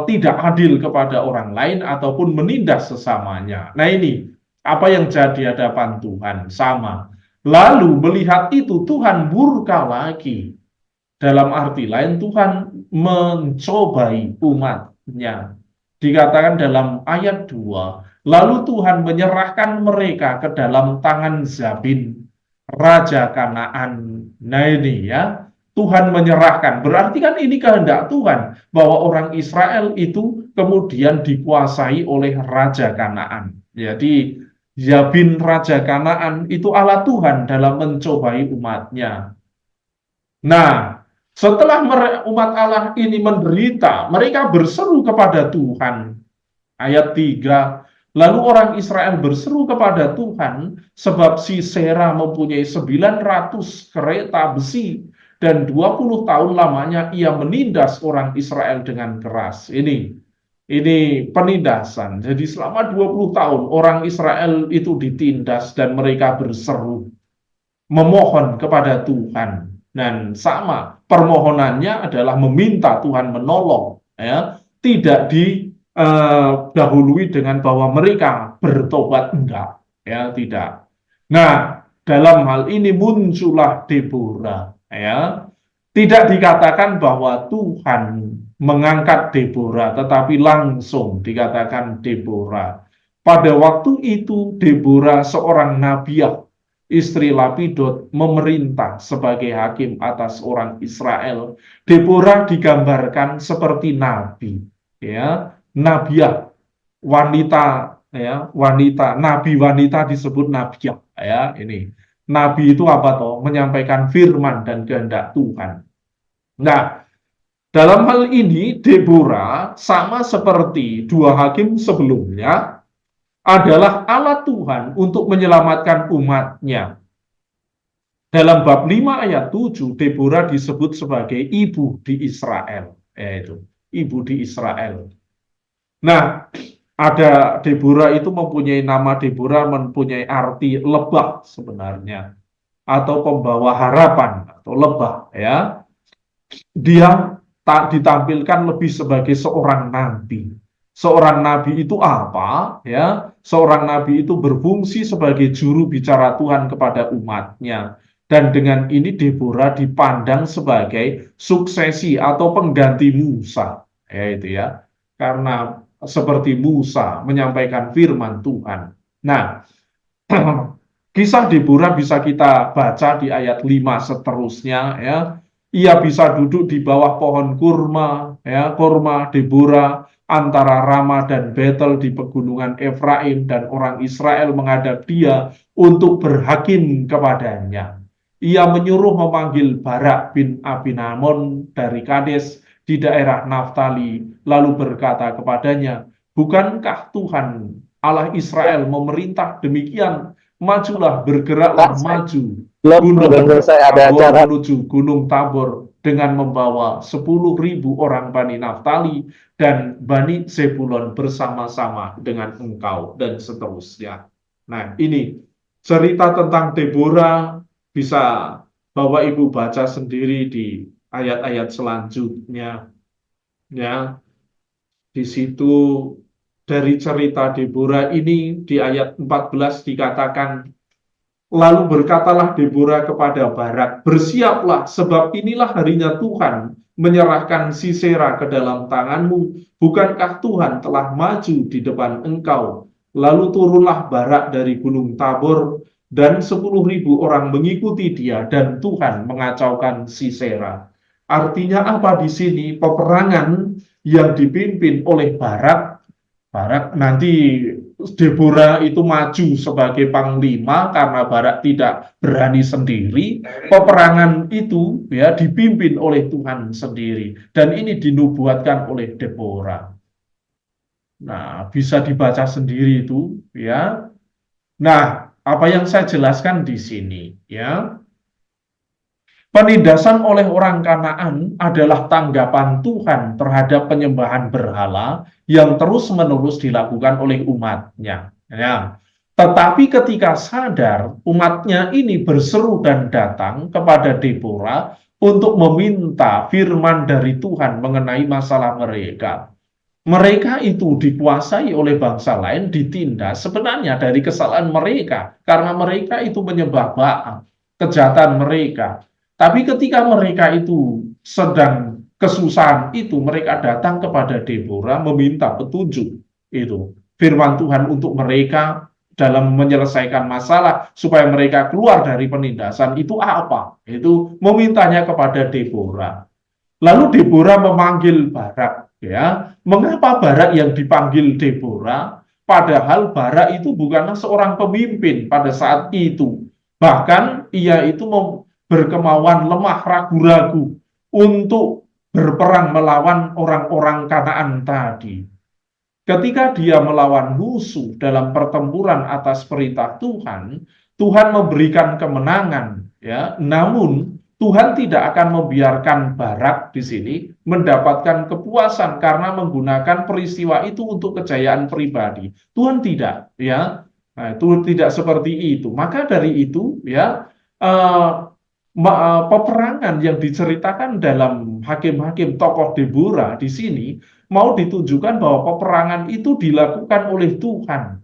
tidak adil kepada orang lain ataupun menindas sesamanya. Nah ini apa yang jadi di hadapan Tuhan sama. Lalu melihat itu Tuhan murka lagi. Dalam arti lain Tuhan mencobai umatnya. Dikatakan dalam ayat 2, lalu Tuhan menyerahkan mereka ke dalam tangan Zabin, Raja Kanaan. Nah ini ya, Tuhan menyerahkan. Berarti kan ini kehendak Tuhan, bahwa orang Israel itu kemudian dikuasai oleh Raja Kanaan. Jadi Zabin Raja Kanaan itu Allah Tuhan dalam mencobai umatnya. Nah, setelah umat Allah ini menderita, mereka berseru kepada Tuhan. Ayat 3, lalu orang Israel berseru kepada Tuhan, sebab Sisera mempunyai 900 kereta besi, dan 20 tahun lamanya ia menindas orang Israel dengan keras. Ini penindasan. Jadi selama 20 tahun orang Israel itu ditindas dan mereka berseru, memohon kepada Tuhan. Dan sama permohonannya adalah meminta Tuhan menolong, ya, tidak didahului dengan bahwa mereka bertobat, enggak, ya, tidak. Nah, dalam hal ini muncullah Deborah, ya. Tidak dikatakan bahwa Tuhan mengangkat Deborah, tetapi langsung dikatakan Deborah. Pada waktu itu Deborah seorang nabiah, istri Lapidot, memerintah sebagai hakim atas orang Israel. Deborah digambarkan seperti nabi, ya, nabiah, wanita, ya, wanita, nabi wanita disebut nabiah, ya, ini. Nabi itu apa toh? Menyampaikan firman dan kehendak Tuhan. Nah, dalam hal ini Deborah sama seperti dua hakim sebelumnya adalah alat Tuhan untuk menyelamatkan umatnya. Dalam bab 5 ayat 7, Deborah disebut sebagai ibu di Israel. Yaitu, ibu di Israel. Nah, ada Deborah itu mempunyai nama, Deborah mempunyai arti lebah sebenarnya. Atau pembawa harapan, atau lebah. Ya, dia tak ditampilkan lebih sebagai seorang nabi. Seorang nabi itu apa? Ya, seorang nabi itu berfungsi sebagai juru bicara Tuhan kepada umatnya. Dan dengan ini Deborah dipandang sebagai suksesi atau pengganti Musa. Ya itu ya. Karena seperti Musa menyampaikan firman Tuhan. Nah, kisah Deborah bisa kita baca di ayat 5 seterusnya ya. Ia bisa duduk di bawah pohon kurma, ya, kurma Deborah antara Rama dan Betel di pegunungan Efraim, dan orang Israel menghadap dia untuk berhakim kepadanya. Ia menyuruh memanggil Barak bin Abinamon dari Kades di daerah Naftali, lalu berkata kepadanya, "Bukankah Tuhan Allah Israel memerintah demikian? Majulah, Kak, bergeraklah saya maju belum belum Gunung selesai, ada Tabor acara. menuju Gunung Tabor dengan membawa 10.000 orang Bani Naftali dan Bani Zebulon bersama-sama dengan engkau," dan seterusnya. Nah, ini cerita tentang Deborah, bisa Bapak Ibu baca sendiri di ayat-ayat selanjutnya, ya. Di situ dari cerita Deborah ini di ayat 14 dikatakan, "Lalu berkatalah Deborah kepada Barak, bersiaplah, sebab inilah harinya Tuhan menyerahkan Sisera ke dalam tanganmu. Bukankah Tuhan telah maju di depan engkau?" Lalu turunlah Barak dari Gunung Tabor, dan 10.000 orang mengikuti dia, dan Tuhan mengacaukan Sisera. Artinya apa di sini? Peperangan yang dipimpin oleh Barak. Barak nanti Deborah itu maju sebagai panglima karena Barak tidak berani sendiri. Peperangan itu ya dipimpin oleh Tuhan sendiri, dan ini dinubuatkan oleh Deborah. Nah, bisa dibaca sendiri itu ya. Nah, apa yang saya jelaskan di sini ya, penindasan oleh orang Kanaan adalah tanggapan Tuhan terhadap penyembahan berhala yang terus-menerus dilakukan oleh umatnya. Ya. Tetapi ketika sadar, umatnya ini berseru dan datang kepada Deborah untuk meminta firman dari Tuhan mengenai masalah mereka. Mereka itu dikuasai oleh bangsa lain, ditindas sebenarnya dari kesalahan mereka, karena mereka itu menyembah Baal, kejahatan mereka. Tapi ketika mereka itu sedang kesusahan itu, mereka datang kepada Deborah meminta petunjuk itu firman Tuhan untuk mereka dalam menyelesaikan masalah supaya mereka keluar dari penindasan itu apa? Itu memintanya kepada Deborah. Lalu Deborah memanggil Barak, ya. Mengapa Barak yang dipanggil Deborah? Padahal Barak itu bukanlah seorang pemimpin pada saat itu. Bahkan ia itu berkemauan lemah, ragu-ragu untuk berperang melawan orang-orang Kanaan tadi. Ketika dia melawan musuh dalam pertempuran atas perintah Tuhan, Tuhan memberikan kemenangan, ya. Namun Tuhan tidak akan membiarkan Barak di sini mendapatkan kepuasan karena menggunakan peristiwa itu untuk kejayaan pribadi. Tuhan tidak, ya. Nah, itu tidak seperti itu. Maka dari itu, ya, eh, peperangan yang diceritakan dalam Hakim-Hakim tokoh Deborah di sini mau ditunjukkan bahwa peperangan itu dilakukan oleh Tuhan,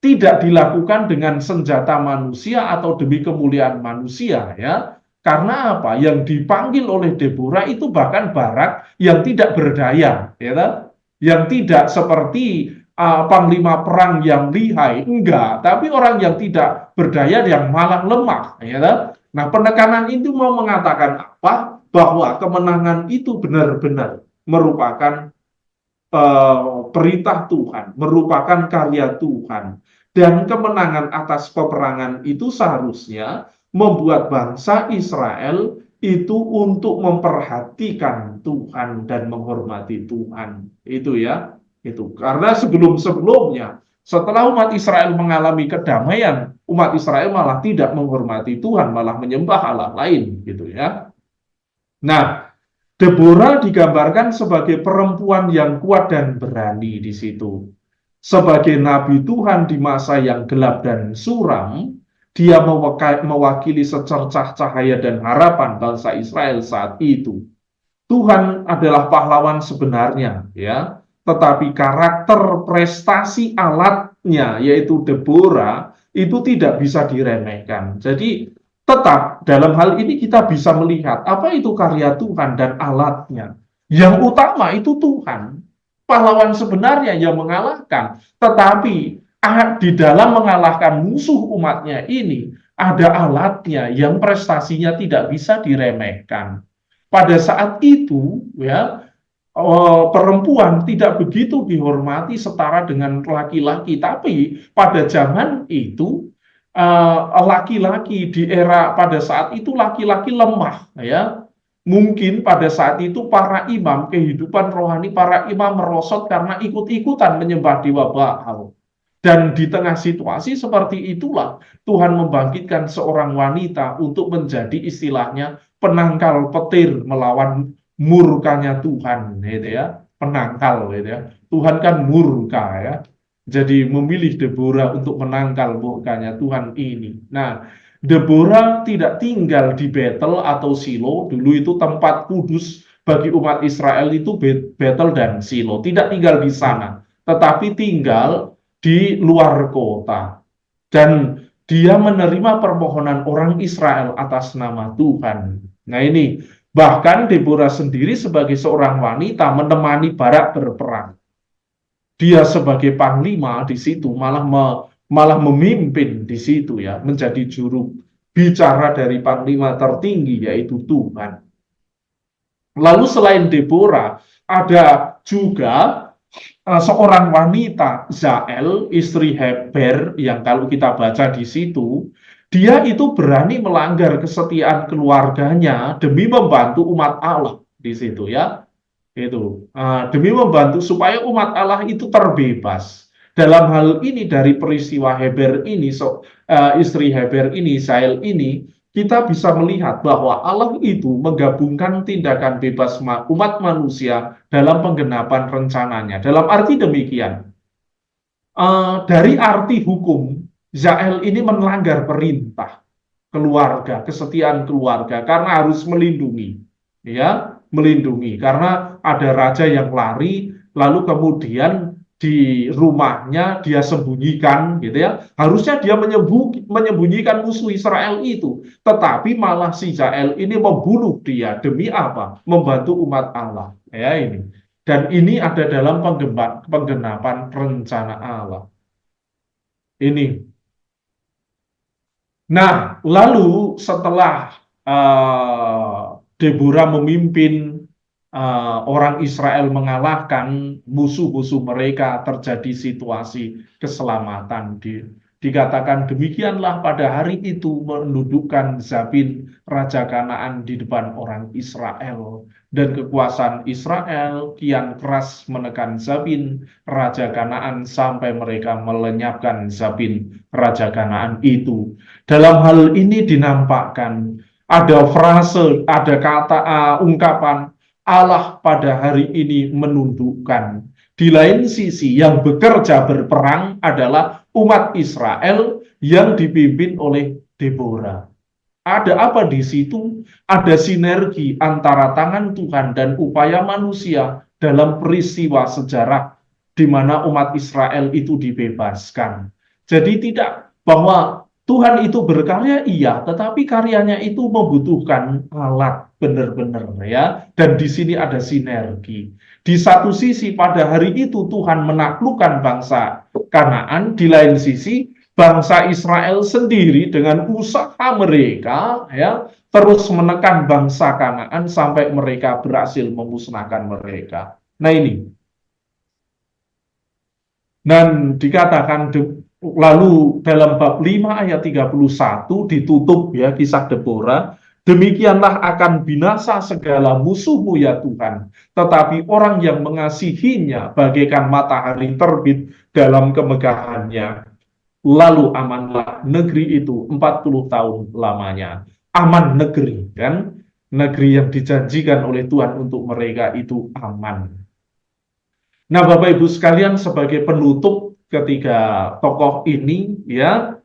tidak dilakukan dengan senjata manusia atau demi kemuliaan manusia, ya. Karena apa? Yang dipanggil oleh Deborah itu bahkan Barak yang tidak berdaya, ya, yang tidak seperti panglima perang yang lihai, enggak, tapi orang yang tidak berdaya yang malah lemah, ya. Nah, penekanan itu mau mengatakan apa? Bahwa kemenangan itu benar-benar merupakan perintah Tuhan, merupakan karya Tuhan. Dan kemenangan atas peperangan itu seharusnya membuat bangsa Israel itu untuk memperhatikan Tuhan dan menghormati Tuhan. Itu ya, itu. Karena sebelum-sebelumnya, setelah umat Israel mengalami kedamaian, umat Israel malah tidak menghormati Tuhan, malah menyembah Allah lain, gitu ya. Nah, Deborah digambarkan sebagai perempuan yang kuat dan berani di situ. Sebagai nabi Tuhan di masa yang gelap dan suram, dia mewakili secercah cahaya dan harapan bangsa Israel saat itu. Tuhan adalah pahlawan sebenarnya, ya. Tetapi karakter prestasi alatnya, yaitu Deborah, itu tidak bisa diremehkan. Jadi tetap dalam hal ini kita bisa melihat apa itu karya Tuhan dan alatnya. Yang utama itu Tuhan, pahlawan sebenarnya yang mengalahkan. Tetapi di dalam mengalahkan musuh umatnya ini, ada alatnya yang prestasinya tidak bisa diremehkan. Pada saat itu, ya, perempuan tidak begitu dihormati setara dengan laki-laki, tapi pada zaman itu laki-laki di era pada saat itu laki-laki lemah, ya. Mungkin pada saat itu para imam, kehidupan rohani para imam merosot karena ikut-ikutan menyembah dewa Baal. Dan di tengah situasi seperti itulah Tuhan membangkitkan seorang wanita untuk menjadi istilahnya penangkal petir melawan murkanya Tuhan, gitu ya. Penangkal, gitu ya. Tuhan kan murka, ya. Jadi memilih Deborah untuk menangkal murkanya Tuhan ini. Nah, Deborah tidak tinggal di Betel atau Silo. Dulu itu tempat kudus bagi umat Israel itu Betel dan Silo. Tidak tinggal di sana, tetapi tinggal di luar kota. Dan dia menerima permohonan orang Israel atas nama Tuhan. Nah ini, bahkan Deborah sendiri sebagai seorang wanita menemani Barak berperang. Dia sebagai panglima di situ malah memimpin di situ, ya, menjadi juru bicara dari panglima tertinggi yaitu Tuhan. Lalu selain Deborah ada juga seorang wanita, Zael, istri Heber, yang kalau kita baca di situ, dia itu berani melanggar kesetiaan keluarganya demi membantu umat Allah di situ, ya. Itu demi membantu supaya umat Allah itu terbebas. Dalam hal ini dari peristiwa Heber ini, istri Heber ini, Zael ini, kita bisa melihat bahwa Allah itu menggabungkan tindakan bebas umat manusia dalam penggenapan rencananya. Dalam arti demikian, dari arti hukum, Zael ini melanggar perintah keluarga, kesetiaan keluarga, karena harus melindungi, ya, melindungi karena ada raja yang lari, lalu kemudian di rumahnya dia sembunyikan, gitu ya. Harusnya dia menyembunyikan musuh Israel itu, tetapi malah si Zael ini membunuh dia demi apa? Membantu umat Allah, ya ini. Dan ini ada dalam penggenapan rencana Allah. Ini. Nah, lalu setelah Deborah memimpin orang Israel mengalahkan musuh-musuh mereka, terjadi situasi keselamatan. Dikatakan demikianlah pada hari itu menundukkan Zabin Raja Kanaan di depan orang Israel. Dan kekuasaan Israel kian keras menekan Zabin Raja Kanaan sampai mereka melenyapkan Zabin Raja Kanaan itu. Dalam hal ini dinampakkan ada frase, ada kata, ungkapan Allah pada hari ini menundukkan. Di lain sisi yang bekerja berperang adalah umat Israel yang dipimpin oleh Deborah. Ada apa di situ? Ada sinergi antara tangan Tuhan dan upaya manusia dalam peristiwa sejarah di mana umat Israel itu dibebaskan. Jadi tidak bahwa Tuhan itu berkarya, iya, tetapi karyanya itu membutuhkan alat, benar-benar, ya. Dan di sini ada sinergi. Di satu sisi pada hari itu Tuhan menaklukkan bangsa Kanaan, di lain sisi bangsa Israel sendiri dengan usaha mereka, ya, terus menekan bangsa Kanaan sampai mereka berhasil memusnahkan mereka. Nah ini. Dan dikatakan lalu dalam bab 5 ayat 31 ditutup, ya, kisah Deborah. Demikianlah akan binasa segala musuhmu ya Tuhan. Tetapi orang yang mengasihinya bagaikan matahari terbit dalam kemegahannya. Lalu amanlah negeri itu 40 tahun lamanya. Aman negeri, kan? Negeri yang dijanjikan oleh Tuhan untuk mereka itu aman. Nah, Bapak Ibu sekalian, sebagai penutup ketiga tokoh ini, ya,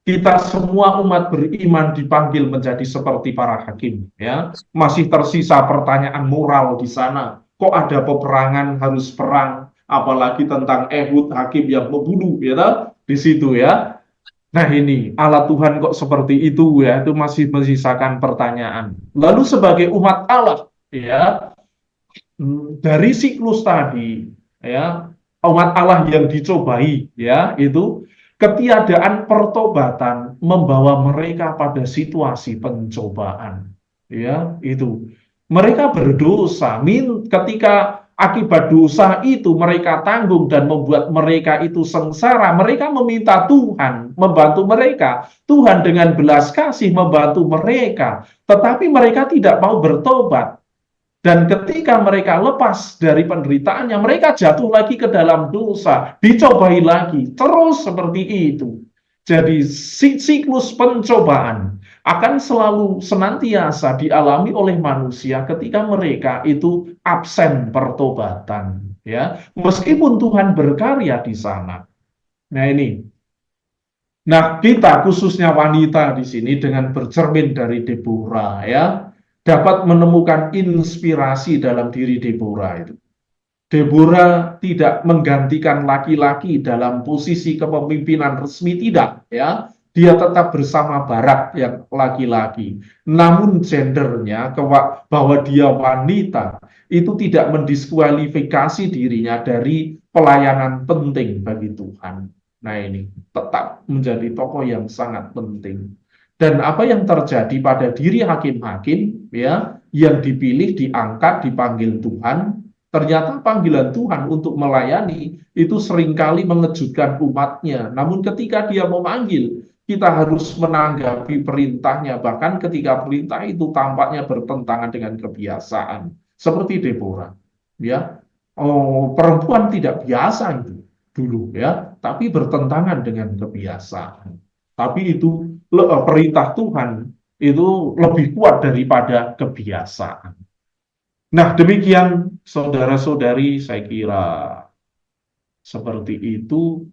kita semua umat beriman dipanggil menjadi seperti para hakim, ya. Masih tersisa pertanyaan moral di sana. Kok ada peperangan harus perang, apalagi tentang Ehud hakim yang membunuh, ya, di situ, ya. Nah ini Allah Tuhan kok seperti itu, ya, itu masih menyisakan pertanyaan. Lalu sebagai umat Allah, ya, dari siklus tadi, ya, umat Allah yang dicobai, ya, itu ketiadaan pertobatan membawa mereka pada situasi pencobaan, ya, itu mereka berdosa ketika Akibat dosa itu mereka tanggung dan membuat mereka itu sengsara. Mereka meminta Tuhan membantu mereka. Tuhan dengan belas kasih membantu mereka. Tetapi mereka tidak mau bertobat. Dan ketika mereka lepas dari penderitaannya, mereka jatuh lagi ke dalam dosa. Dicobai lagi. Terus seperti itu. Jadi siklus pencobaan akan selalu senantiasa dialami oleh manusia ketika mereka itu absen pertobatan, ya. Meskipun Tuhan berkarya di sana. Nah, ini. Nah, kita khususnya wanita di sini dengan bercermin dari Deborah, ya, dapat menemukan inspirasi dalam diri Deborah itu. Deborah tidak menggantikan laki-laki dalam posisi kepemimpinan resmi, tidak, ya. Dia tetap bersama Barak yang laki-laki. Namun gendernya bahwa dia wanita itu tidak mendiskualifikasi dirinya dari pelayanan penting bagi Tuhan. Nah, ini tetap menjadi tokoh yang sangat penting. Dan apa yang terjadi pada diri hakim-hakim, ya, yang dipilih, diangkat, dipanggil Tuhan, ternyata panggilan Tuhan untuk melayani itu seringkali mengejutkan umatnya. Namun ketika dia memanggil, kita harus menanggapi perintahnya. Bahkan ketika perintah itu tampaknya bertentangan dengan kebiasaan. Seperti Deborah. Ya, oh, perempuan tidak biasa itu dulu, ya, tapi bertentangan dengan kebiasaan. Tapi itu perintah Tuhan itu lebih kuat daripada kebiasaan. Nah, demikian saudara-saudari, saya kira seperti itu